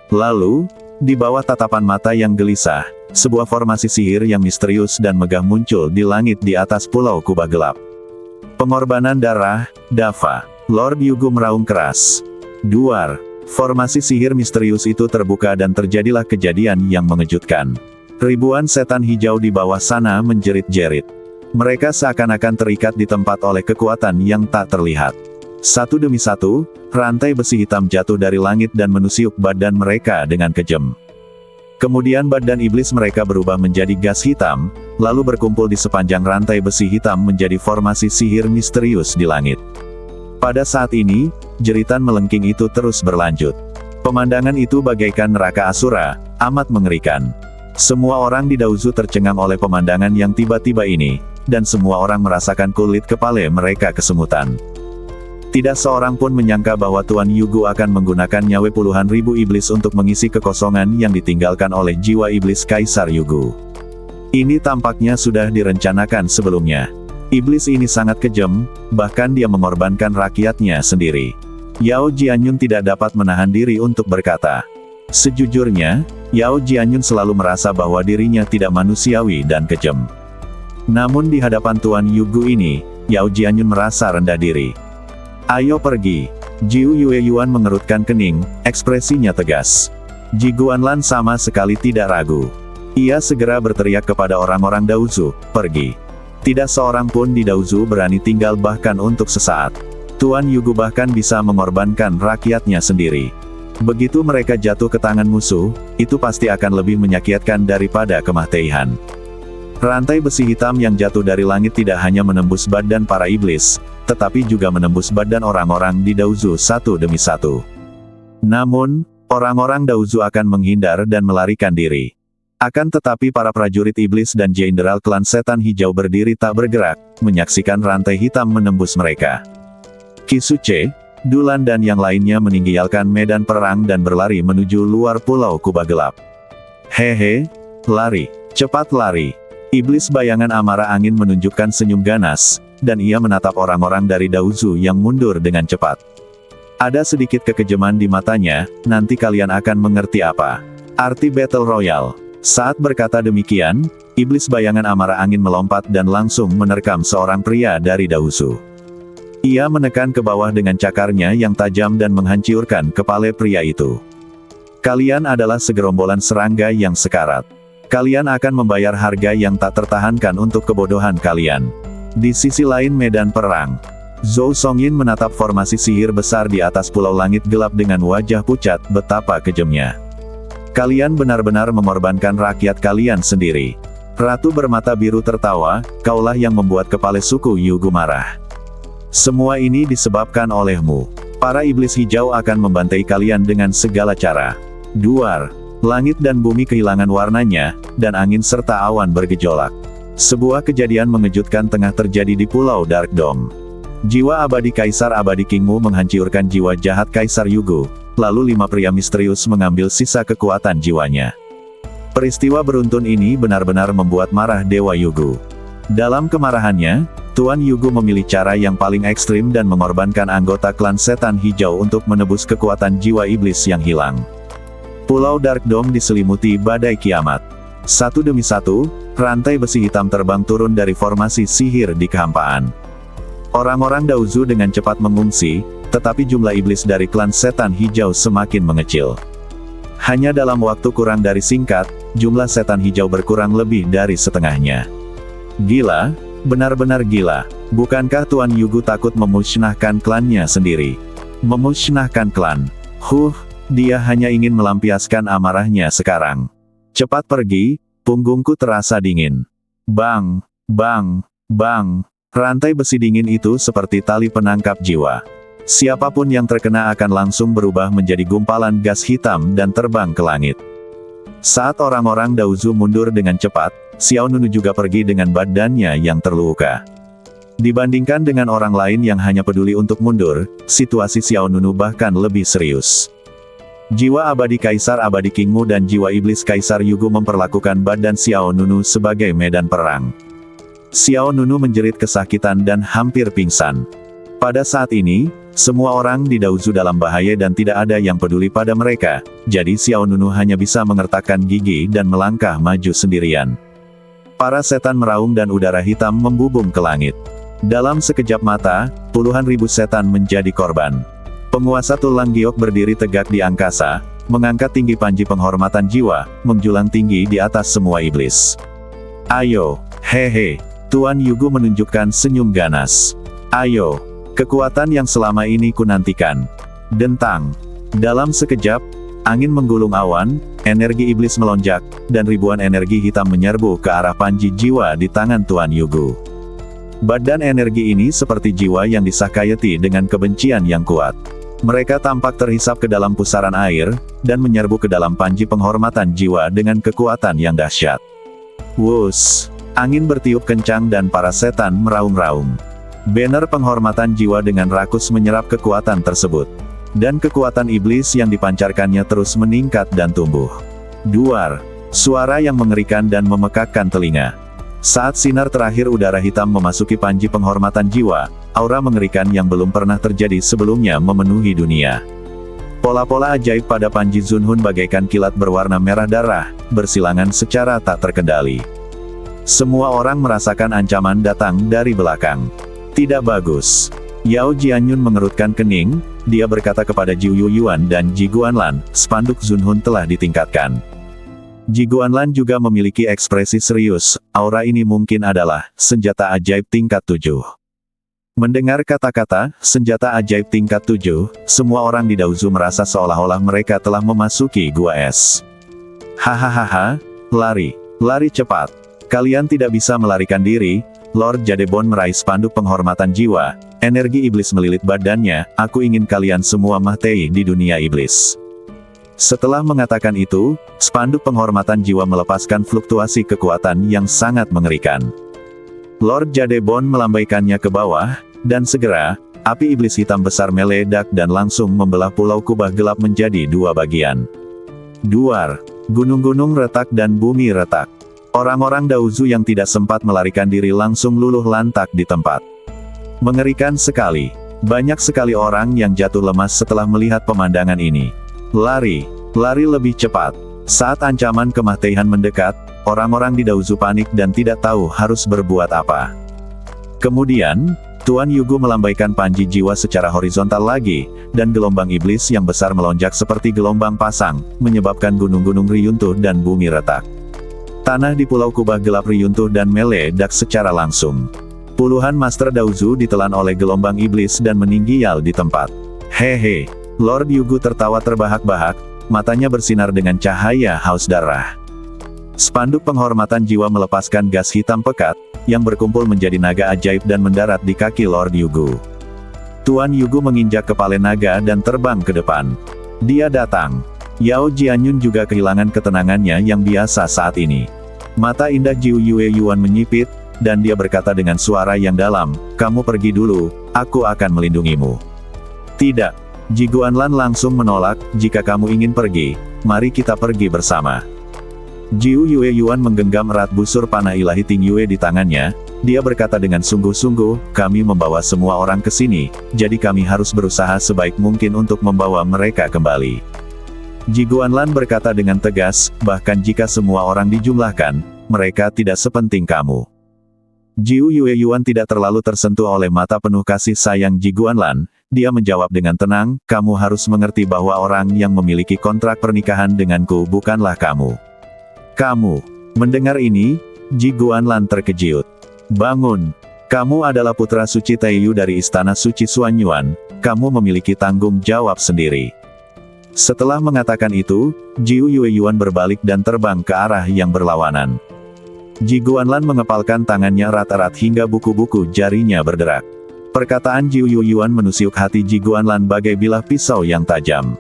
[SPEAKER 1] Lalu, di bawah tatapan mata yang gelisah, sebuah formasi sihir yang misterius dan megah muncul di langit di atas Pulau Kubah Gelap. Pengorbanan darah, Dava. Lord Yugu meraung keras. Duar. Formasi sihir misterius itu terbuka dan terjadilah kejadian yang mengejutkan. Ribuan setan hijau di bawah sana menjerit-jerit. Mereka seakan-akan terikat di tempat oleh kekuatan yang tak terlihat. Satu demi satu, rantai besi hitam jatuh dari langit dan menusuk badan mereka dengan kejam. Kemudian badan iblis mereka berubah menjadi gas hitam, lalu berkumpul di sepanjang rantai besi hitam menjadi formasi sihir misterius di langit. Pada saat ini, jeritan melengking itu terus berlanjut. Pemandangan itu bagaikan neraka Asura, amat mengerikan. Semua orang di Daozu tercengang oleh pemandangan yang tiba-tiba ini, dan semua orang merasakan kulit kepala mereka kesemutan. Tidak seorang pun menyangka bahwa Tuan Yugu akan menggunakan nyawa puluhan ribu iblis untuk mengisi kekosongan yang ditinggalkan oleh jiwa iblis Kaisar Yugu. Ini tampaknya sudah direncanakan sebelumnya. Iblis ini sangat kejam, bahkan dia mengorbankan rakyatnya sendiri. Yao Jianyun tidak dapat menahan diri untuk berkata. Sejujurnya, Yao Jianyun selalu merasa bahwa dirinya tidak manusiawi dan kejam. Namun di hadapan Tuan Yugu ini, Yao Jianyun merasa rendah diri. Ayo pergi. Jiu Yueyuan mengerutkan kening, ekspresinya tegas. Ji Guanlan sama sekali tidak ragu. Ia segera berteriak kepada orang-orang Daozu, pergi. Tidak seorang pun di Daozu berani tinggal bahkan untuk sesaat. Tuan Yugu bahkan bisa mengorbankan rakyatnya sendiri. Begitu mereka jatuh ke tangan musuh, itu pasti akan lebih menyakitkan daripada kematian. Rantai besi hitam yang jatuh dari langit tidak hanya menembus badan para iblis, tetapi juga menembus badan orang-orang di Daozu satu demi satu. Namun, orang-orang Daozu akan menghindar dan melarikan diri. Akan tetapi para prajurit iblis dan jenderal klan setan hijau berdiri tak bergerak, menyaksikan rantai hitam menembus mereka. Kisuce, Dulan dan yang lainnya meninggalkan medan perang dan berlari menuju luar Pulau Kubah Gelap. Hehe, lari, cepat lari. Iblis bayangan amarah angin menunjukkan senyum ganas, dan ia menatap orang-orang dari Daozu yang mundur dengan cepat. Ada sedikit kekejaman di matanya, nanti kalian akan mengerti apa arti Battle Royale. Saat berkata demikian, iblis bayangan amarah angin melompat dan langsung menerkam seorang pria dari Daozu. Ia menekan ke bawah dengan cakarnya yang tajam dan menghancurkan kepala pria itu. Kalian adalah segerombolan serangga yang sekarat. Kalian akan membayar harga yang tak tertahankan untuk kebodohan kalian. Di sisi lain medan perang, Zhou Songyin menatap formasi sihir besar di atas pulau langit gelap dengan wajah pucat, betapa kejamnya. Kalian benar-benar mengorbankan rakyat kalian sendiri. Ratu bermata biru tertawa, kaulah yang membuat kepala suku Yugu marah. Semua ini disebabkan olehmu. Para iblis hijau akan membantai kalian dengan segala cara. Duar, langit dan bumi kehilangan warnanya, dan angin serta awan bergejolak. Sebuah kejadian mengejutkan tengah terjadi di Pulau Dark Dome. Jiwa abadi Kaisar Abadi Kingmu menghancurkan jiwa jahat Kaisar Yugu, lalu 5 pria misterius mengambil sisa kekuatan jiwanya. Peristiwa beruntun ini benar-benar membuat marah Dewa Yugu. Dalam kemarahannya, Tuan Yugu memilih cara yang paling ekstrim dan mengorbankan anggota klan setan hijau untuk menebus kekuatan jiwa iblis yang hilang. Pulau Dark Dome diselimuti badai kiamat. Satu demi satu, rantai besi hitam terbang turun dari formasi sihir di kehampaan. Orang-orang Daozu dengan cepat mengungsi, tetapi jumlah iblis dari klan setan hijau semakin mengecil. Hanya dalam waktu kurang dari singkat, jumlah setan hijau berkurang lebih dari setengahnya. Gila, benar-benar gila. Bukankah Tuan Yugu takut memusnahkan klannya sendiri? Memusnahkan klan. Dia hanya ingin melampiaskan amarahnya sekarang. Cepat pergi, punggungku terasa dingin. Bang, bang, bang. Rantai besi dingin itu seperti tali penangkap jiwa. Siapapun yang terkena akan langsung berubah menjadi gumpalan gas hitam dan terbang ke langit. Saat orang-orang Daozu mundur dengan cepat, Xiao Nunu juga pergi dengan badannya yang terluka. Dibandingkan dengan orang lain yang hanya peduli untuk mundur, situasi Xiao Nunu bahkan lebih serius. Jiwa abadi Kaisar Abadi Kingmu dan jiwa iblis Kaisar Yugu memperlakukan badan Xiao Nunu sebagai medan perang. Xiao Nunu menjerit kesakitan dan hampir pingsan. Pada saat ini, semua orang di Daozu dalam bahaya dan tidak ada yang peduli pada mereka, jadi Xiao Nunu hanya bisa mengertakkan gigi dan melangkah maju sendirian. Para setan meraung dan udara hitam membubung ke langit. Dalam sekejap mata, puluhan ribu setan menjadi korban. Penguasa Tulang Giok berdiri tegak di angkasa, mengangkat tinggi panji penghormatan jiwa, menjulang tinggi di atas semua iblis. Ayo, hehe. Tuan Yugu menunjukkan senyum ganas. Ayo, kekuatan yang selama ini kunantikan. Dentang. Dalam sekejap, angin menggulung awan, energi iblis melonjak, dan ribuan energi hitam menyerbu ke arah panji jiwa di tangan Tuan Yugu. Badan energi ini seperti jiwa yang disakayati dengan kebencian yang kuat. Mereka tampak terhisap ke dalam pusaran air, dan menyerbu ke dalam panji penghormatan jiwa dengan kekuatan yang dahsyat. Wuss! Angin bertiup kencang dan para setan meraung-raung. Banner penghormatan jiwa dengan rakus menyerap kekuatan tersebut. Dan kekuatan iblis yang dipancarkannya terus meningkat dan tumbuh. Duar. Suara yang mengerikan dan memekakkan telinga. Saat sinar terakhir udara hitam memasuki panji penghormatan jiwa, aura mengerikan yang belum pernah terjadi sebelumnya memenuhi dunia. Pola-pola ajaib pada panji Zunhun bagaikan kilat berwarna merah darah, bersilangan secara tak terkendali. Semua orang merasakan ancaman datang dari belakang. Tidak bagus. Yao Jianyun mengerutkan kening, dia berkata kepada Jiu Yuyuan dan Ji Guanlan, spanduk Zunhun telah ditingkatkan. Ji Guanlan juga memiliki ekspresi serius, aura ini mungkin adalah senjata ajaib tingkat 7. Mendengar kata-kata senjata ajaib tingkat 7, semua orang di Daozu merasa seolah-olah mereka telah memasuki gua es. Hahaha, lari cepat. Kalian tidak bisa melarikan diri. Lord Jadebon meraih spanduk penghormatan jiwa, energi iblis melilit badannya, aku ingin kalian semua mati di dunia iblis. Setelah mengatakan itu, spanduk penghormatan jiwa melepaskan fluktuasi kekuatan yang sangat mengerikan. Lord Jadebon melambaikannya ke bawah, dan segera, api iblis hitam besar meledak dan langsung membelah pulau kubah gelap menjadi 2 bagian. Duar, gunung-gunung retak dan bumi retak. Orang-orang Daozu yang tidak sempat melarikan diri langsung luluh lantak di tempat. Mengerikan sekali. Banyak sekali orang yang jatuh lemas setelah melihat pemandangan ini. Lari lebih cepat. Saat ancaman kematian mendekat, orang-orang di Daozu panik dan tidak tahu harus berbuat apa. Kemudian, Tuan Yugu melambaikan panji jiwa secara horizontal lagi, dan gelombang iblis yang besar melonjak seperti gelombang pasang, menyebabkan gunung-gunung riyuntuh dan bumi retak. Tanah di Pulau Kubah gelap riyuntuh dan meledak secara langsung. Puluhan Master Daozu ditelan oleh gelombang iblis dan meninggial di tempat. Hehe, Lord Yugu tertawa terbahak-bahak, matanya bersinar dengan cahaya haus darah. Spanduk penghormatan jiwa melepaskan gas hitam pekat, yang berkumpul menjadi naga ajaib dan mendarat di kaki Lord Yugu. Tuan Yugu menginjak kepala naga dan terbang ke depan. Dia datang. Yao Jianyun juga kehilangan ketenangannya yang biasa saat ini. Mata indah Jiu Yue Yuan menyipit, dan dia berkata dengan suara yang dalam, "Kamu pergi dulu, aku akan melindungimu." "Tidak." Ji Guanlan langsung menolak, "Jika kamu ingin pergi, mari kita pergi bersama." Jiu Yue Yuan menggenggam erat busur panah ilahi Ting Yue di tangannya, dia berkata dengan sungguh-sungguh, "Kami membawa semua orang ke sini, jadi kami harus berusaha sebaik mungkin untuk membawa mereka kembali." Ji Guanlan berkata dengan tegas, "Bahkan jika semua orang dijumlahkan, mereka tidak sepenting kamu." Jiu Yue Yuan tidak terlalu tersentuh oleh mata penuh kasih sayang Ji Guanlan, dia menjawab dengan tenang, "Kamu harus mengerti bahwa orang yang memiliki kontrak pernikahan denganku bukanlah kamu." "Kamu." Mendengar ini, Ji Guanlan terkejut. "Bangun. Kamu adalah putra suci Taiyu dari Istana Suci Suanyuan, kamu memiliki tanggung jawab sendiri." Setelah mengatakan itu, Jiu Yue Yuan berbalik dan terbang ke arah yang berlawanan. Ji Guanlan mengepalkan tangannya erat-erat hingga buku-buku jarinya berderak. Perkataan Jiu Yue Yuan menusuk hati Ji Guanlan bagai bilah pisau yang tajam.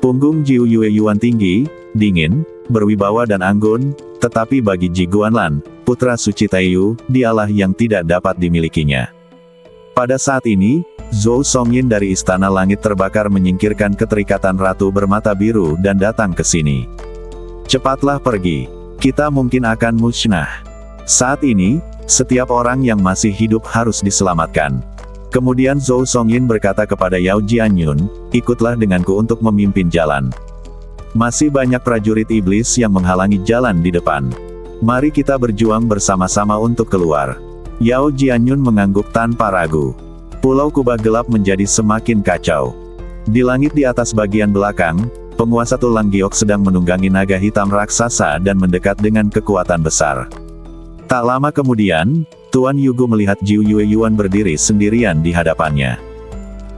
[SPEAKER 1] Punggung Jiu Yue Yuan tinggi, dingin, berwibawa dan anggun, tetapi bagi Ji Guanlan, putra suci Taiyu, dialah yang tidak dapat dimilikinya. Pada saat ini, Zhou Songyin dari Istana Langit Terbakar menyingkirkan keterikatan Ratu Bermata Biru dan datang ke sini. "Cepatlah pergi. Kita mungkin akan musnah. Saat ini, setiap orang yang masih hidup harus diselamatkan." Kemudian Zhou Songyin berkata kepada Yao Jianyun, "Ikutlah denganku untuk memimpin jalan. Masih banyak prajurit iblis yang menghalangi jalan di depan. Mari kita berjuang bersama-sama untuk keluar." Yao Jianyun mengangguk tanpa ragu. Pulau Kubah gelap menjadi semakin kacau. Di langit di atas bagian belakang, penguasa Tulang Giok sedang menunggangi naga hitam raksasa dan mendekat dengan kekuatan besar. Tak lama kemudian, Tuan Yugu melihat Jiu Yue Yuan berdiri sendirian di hadapannya.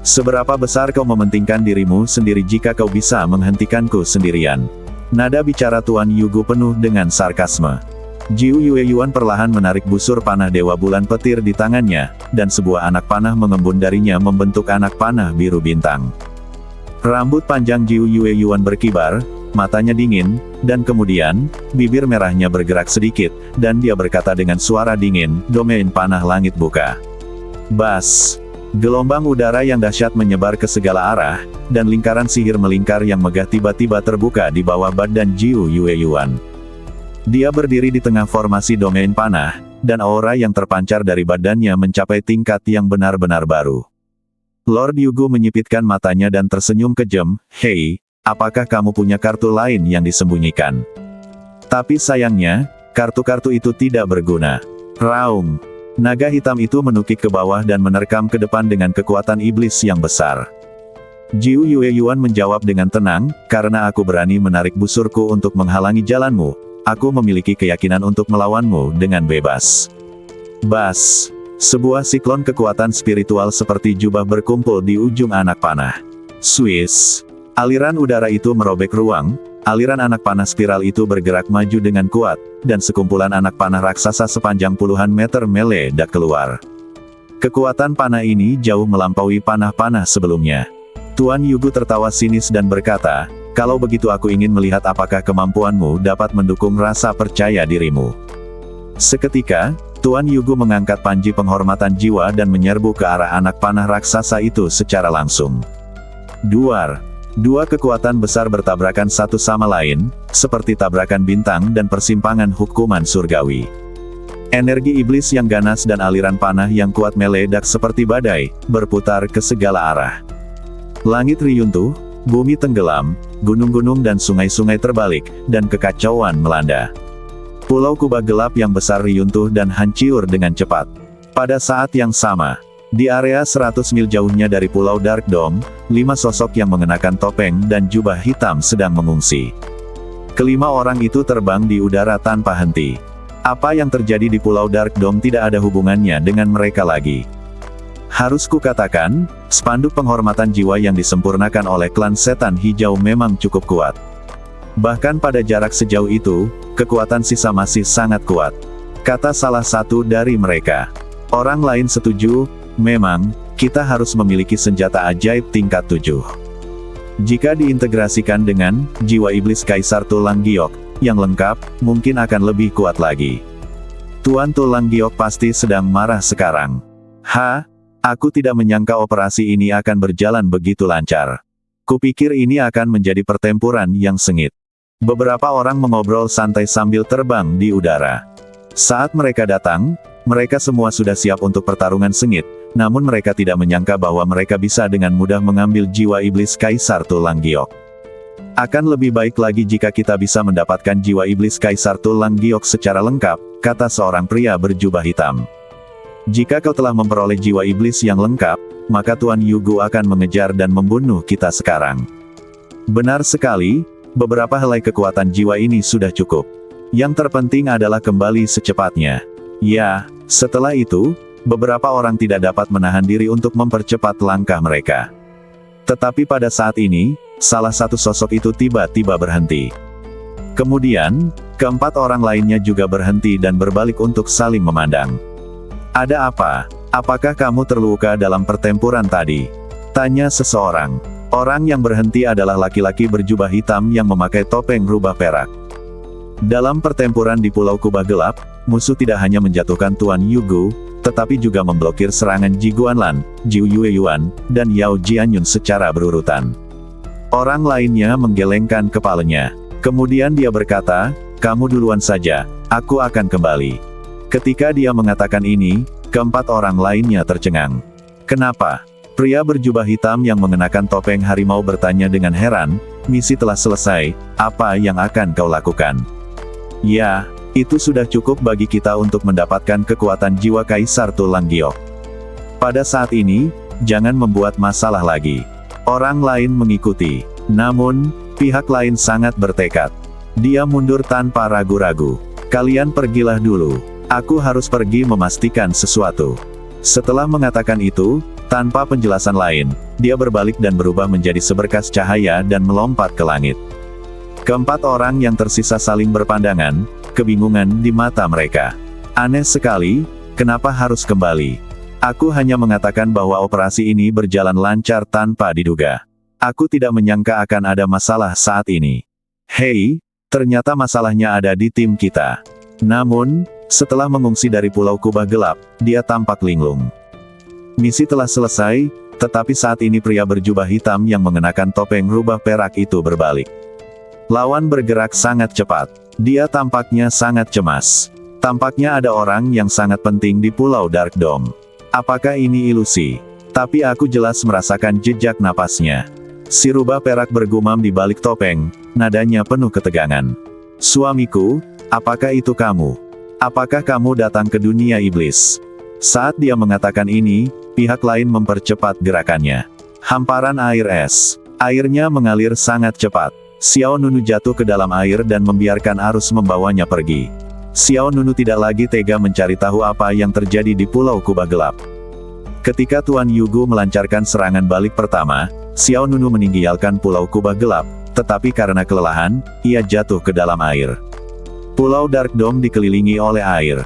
[SPEAKER 1] "Seberapa besar kau mementingkan dirimu sendiri jika kau bisa menghentikanku sendirian?" Nada bicara Tuan Yugu penuh dengan sarkasme. Jiu Yue Yuan perlahan menarik busur panah Dewa Bulan Petir di tangannya, dan sebuah anak panah mengembun darinya membentuk anak panah biru bintang. Rambut panjang Jiu Yue Yuan berkibar, matanya dingin, dan kemudian, bibir merahnya bergerak sedikit, dan dia berkata dengan suara dingin, "Domain panah langit buka." Bas! Gelombang udara yang dahsyat menyebar ke segala arah, dan lingkaran sihir melingkar yang megah tiba-tiba terbuka di bawah badan Jiu Yue Yuan. Dia berdiri di tengah formasi domain panah, dan aura yang terpancar dari badannya mencapai tingkat yang benar-benar baru. Lord Yugu menyipitkan matanya dan tersenyum kejam, "Hei, apakah kamu punya kartu lain yang disembunyikan?" Tapi sayangnya, kartu-kartu itu tidak berguna. Raung! Naga hitam itu menukik ke bawah dan menerkam ke depan dengan kekuatan iblis yang besar. Jiu Yue Yuan menjawab dengan tenang, "Karena aku berani menarik busurku untuk menghalangi jalanmu, aku memiliki keyakinan untuk melawanmu dengan bebas." Bas! Sebuah siklon kekuatan spiritual seperti jubah berkumpul di ujung anak panah. Swiss! Aliran udara itu merobek ruang, aliran anak panah spiral itu bergerak maju dengan kuat, dan sekumpulan anak panah raksasa sepanjang puluhan meter meledak keluar. Kekuatan panah ini jauh melampaui panah-panah sebelumnya. Tuan Yugu tertawa sinis dan berkata, "Kalau begitu aku ingin melihat apakah kemampuanmu dapat mendukung rasa percaya dirimu." Seketika, Tuan Yugu mengangkat panji penghormatan jiwa dan menyerbu ke arah anak panah raksasa itu secara langsung. Duar! Dua kekuatan besar bertabrakan satu sama lain, seperti tabrakan bintang dan persimpangan hukuman surgawi. Energi iblis yang ganas dan aliran panah yang kuat meledak seperti badai, berputar ke segala arah. Langit riyuntuh, bumi tenggelam, gunung-gunung dan sungai-sungai terbalik, dan kekacauan melanda. Pulau Kubah gelap yang besar riyuntuh dan hancur dengan cepat. Pada saat yang sama, Di area 100 mil jauhnya dari Pulau Dark Dome, 5 sosok yang mengenakan topeng dan jubah hitam sedang mengungsi. Kelima orang itu terbang di udara tanpa henti. Apa yang terjadi di Pulau Dark Dome tidak ada hubungannya dengan mereka lagi. Harus kukatakan, spanduk penghormatan jiwa yang disempurnakan oleh klan setan hijau memang cukup kuat. Bahkan pada jarak sejauh itu, kekuatan sisa masih sangat kuat. Kata salah satu dari mereka. Orang lain setuju, memang, kita harus memiliki senjata ajaib tingkat 7. Jika diintegrasikan dengan jiwa iblis Kaisar Tulang Giok yang lengkap, mungkin akan lebih kuat lagi. Tuan Tulang Giok pasti sedang marah sekarang. Aku tidak menyangka operasi ini akan berjalan begitu lancar. Kupikir ini akan menjadi pertempuran yang sengit. Beberapa orang mengobrol santai sambil terbang di udara. Saat mereka datang, mereka semua sudah siap untuk pertarungan sengit, namun mereka tidak menyangka bahwa mereka bisa dengan mudah mengambil jiwa iblis Kaisar Tulang Giok. Akan lebih baik lagi jika kita bisa mendapatkan jiwa iblis Kaisar Tulang Giok secara lengkap, kata seorang pria berjubah hitam. Jika kau telah memperoleh jiwa iblis yang lengkap, maka Tuan Yugo akan mengejar dan membunuh kita sekarang. Benar sekali, beberapa helai kekuatan jiwa ini sudah cukup. Yang terpenting adalah kembali secepatnya. Ya, setelah itu, beberapa orang tidak dapat menahan diri untuk mempercepat langkah mereka. Tetapi pada saat ini, salah satu sosok itu tiba-tiba berhenti. Kemudian, keempat orang lainnya juga berhenti dan berbalik untuk saling memandang. Ada apa? Apakah kamu terluka dalam pertempuran tadi? Tanya seseorang. Orang yang berhenti adalah laki-laki berjubah hitam yang memakai topeng rubah perak. Dalam pertempuran di Pulau Kubah Gelap, musuh tidak hanya menjatuhkan Tuan Yugo, tetapi juga memblokir serangan Ji Guanlan, Jiu Yueyuan, dan Yao Jianyun secara berurutan. Orang lainnya menggelengkan kepalanya. Kemudian dia berkata, kamu duluan saja, aku akan kembali. Ketika dia mengatakan ini, keempat orang lainnya tercengang. Kenapa? Pria berjubah hitam yang mengenakan topeng harimau bertanya dengan heran, misi telah selesai, apa yang akan kau lakukan? Ya, itu sudah cukup bagi kita untuk mendapatkan kekuatan jiwa Kaisar Tulang Giok. Pada saat ini, jangan membuat masalah lagi. Orang lain mengikuti. Namun, pihak lain sangat bertekad. Dia mundur tanpa ragu-ragu. Kalian pergilah dulu. Aku harus pergi memastikan sesuatu. Setelah mengatakan itu, tanpa penjelasan lain, dia berbalik dan berubah menjadi seberkas cahaya dan melompat ke langit. Keempat orang yang tersisa saling berpandangan, kebingungan di mata mereka. Aneh sekali, kenapa harus kembali? Aku hanya mengatakan bahwa operasi ini berjalan lancar tanpa diduga. Aku tidak menyangka akan ada masalah saat ini. Hei, ternyata masalahnya ada di tim kita. Namun, setelah mengungsi dari Pulau Kubah Gelap, dia tampak linglung. Misi telah selesai, tetapi saat ini pria berjubah hitam yang mengenakan topeng rubah perak itu berbalik. Lawan bergerak sangat cepat. Dia tampaknya sangat cemas. Tampaknya ada orang yang sangat penting di Pulau Dark Dome. Apakah ini ilusi? Tapi aku jelas merasakan jejak napasnya. Si rubah perak bergumam di balik topeng, nadanya penuh ketegangan. Suamiku, apakah itu kamu? Apakah kamu datang ke dunia iblis? Saat dia mengatakan ini, pihak lain mempercepat gerakannya. Hamparan air es. Airnya mengalir sangat cepat. Xiao Nunu jatuh ke dalam air dan membiarkan arus membawanya pergi. Xiao Nunu tidak lagi tega mencari tahu apa yang terjadi di Pulau Kubah Gelap. Ketika Tuan Yugo melancarkan serangan balik pertama, Xiao Nunu meninggalkan Pulau Kubah Gelap, tetapi karena kelelahan, ia jatuh ke dalam air. Pulau Dark Dome dikelilingi oleh air.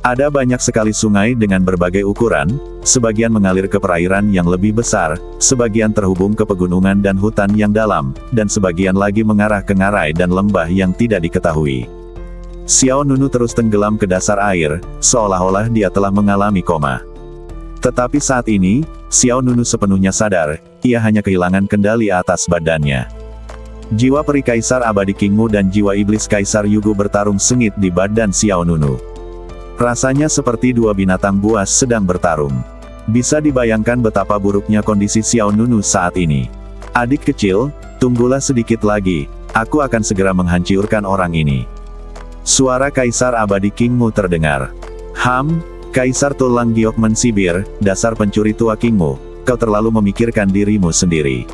[SPEAKER 1] Ada banyak sekali sungai dengan berbagai ukuran, sebagian mengalir ke perairan yang lebih besar, sebagian terhubung ke pegunungan dan hutan yang dalam, dan sebagian lagi mengarah ke ngarai dan lembah yang tidak diketahui. Xiao Nunu terus tenggelam ke dasar air, seolah-olah dia telah mengalami koma. Tetapi saat ini, Xiao Nunu sepenuhnya sadar, ia hanya kehilangan kendali atas badannya. Jiwa peri Kaisar Abadi Kingmu dan jiwa iblis Kaisar Yugo bertarung sengit di badan Xiao Nunu. Rasanya seperti dua binatang buas sedang bertarung. Bisa dibayangkan betapa buruknya kondisi Xiao Nunu saat ini. Adik kecil, tunggulah sedikit lagi, aku akan segera menghancurkan orang ini. Suara Kaisar Abadi Kingmu terdengar. Kaisar Tulang Giok mensibir, dasar pencuri tua Kingmu, kau terlalu memikirkan dirimu sendiri.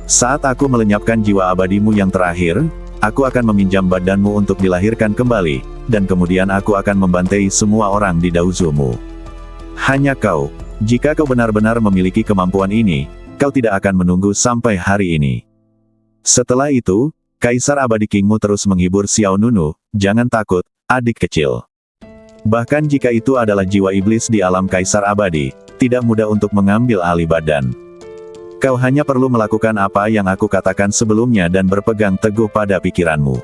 [SPEAKER 1] Saat aku melenyapkan jiwa abadimu yang terakhir, aku akan meminjam badanmu untuk dilahirkan kembali, dan kemudian aku akan membantai semua orang di Dauzumu. Hanya kau, jika kau benar-benar memiliki kemampuan ini, kau tidak akan menunggu sampai hari ini. Setelah itu, Kaisar Abadi Kingmu terus menghibur Xiao Nunu, jangan takut, adik kecil. Bahkan jika itu adalah jiwa iblis di alam Kaisar Abadi, tidak mudah untuk mengambil alih badan. Kau hanya perlu melakukan apa yang aku katakan sebelumnya dan berpegang teguh pada pikiranmu.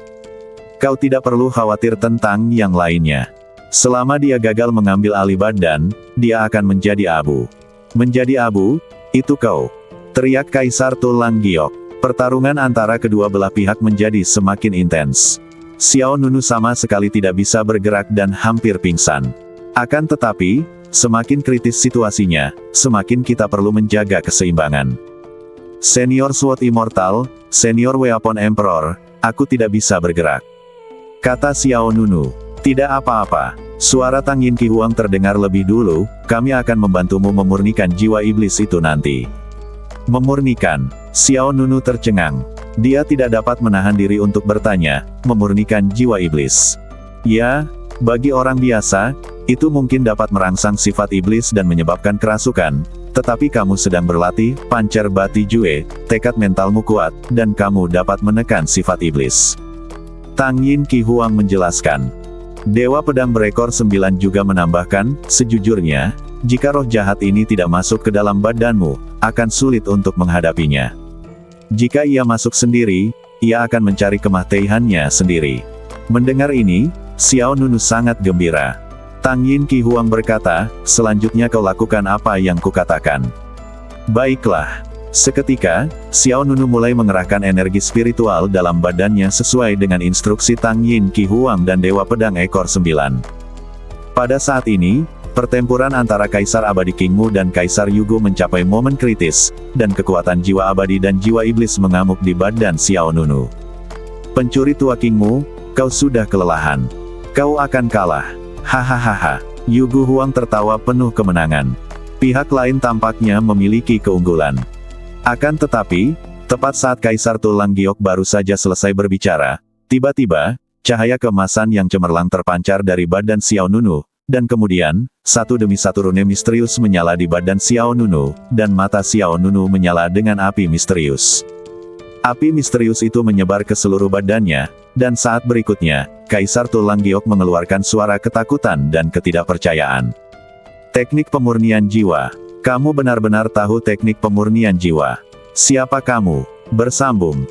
[SPEAKER 1] Kau tidak perlu khawatir tentang yang lainnya. Selama dia gagal mengambil alih badan, dia akan menjadi abu. Menjadi abu, itu kau. Teriak Kaisar Tulang Giok. Pertarungan antara kedua belah pihak menjadi semakin intens. Xiao Nunu sama sekali tidak bisa bergerak dan hampir pingsan. Akan tetapi, semakin kritis situasinya, semakin kita perlu menjaga keseimbangan. Senior Sword Immortal, Senior Weapon Emperor, aku tidak bisa bergerak. Kata Xiao Nunu. Tidak apa-apa. Suara Tang Yin Qi Huang terdengar lebih dulu, kami akan membantumu memurnikan jiwa iblis itu nanti. Memurnikan. Xiao Nunu tercengang. Dia tidak dapat menahan diri untuk bertanya, memurnikan jiwa iblis. Ya, bagi orang biasa, itu mungkin dapat merangsang sifat iblis dan menyebabkan kerasukan, tetapi kamu sedang berlatih, Pancer Bati Jue, tekad mentalmu kuat, dan kamu dapat menekan sifat iblis. Tang Yin Qi Huang menjelaskan. Dewa Pedang Berekor 9 juga menambahkan, sejujurnya, jika roh jahat ini tidak masuk ke dalam badanmu, akan sulit untuk menghadapinya. Jika ia masuk sendiri, ia akan mencari kematiannya sendiri. Mendengar ini, Xiao Nunu sangat gembira. Tang Yin Qi Huang berkata, selanjutnya kau lakukan apa yang kukatakan. Baiklah. Seketika, Xiao Nunu mulai mengerahkan energi spiritual dalam badannya sesuai dengan instruksi Tang Yin Qi Huang dan Dewa Pedang Ekor 9. Pada saat ini, pertempuran antara Kaisar Abadi Kingmu dan Kaisar Yugo mencapai momen kritis, dan kekuatan jiwa abadi dan jiwa iblis mengamuk di badan Xiao Nunu. Pencuri tua Kingmu, kau sudah kelelahan. Kau akan kalah. Hahaha. Yugo Huang tertawa penuh kemenangan. Pihak lain tampaknya memiliki keunggulan. Akan tetapi, tepat saat Kaisar Tulang Giok baru saja selesai berbicara, tiba-tiba, cahaya keemasan yang cemerlang terpancar dari badan Xiao Nunu, dan kemudian, satu demi satu rune misterius menyala di badan Xiao Nunu, dan mata Xiao Nunu menyala dengan api misterius. Api misterius itu menyebar ke seluruh badannya, dan saat berikutnya, Kaisar Tulang Giok mengeluarkan suara ketakutan dan ketidakpercayaan. Teknik pemurnian jiwa. Kamu benar-benar tahu teknik pemurnian jiwa. Siapa kamu? Bersambung.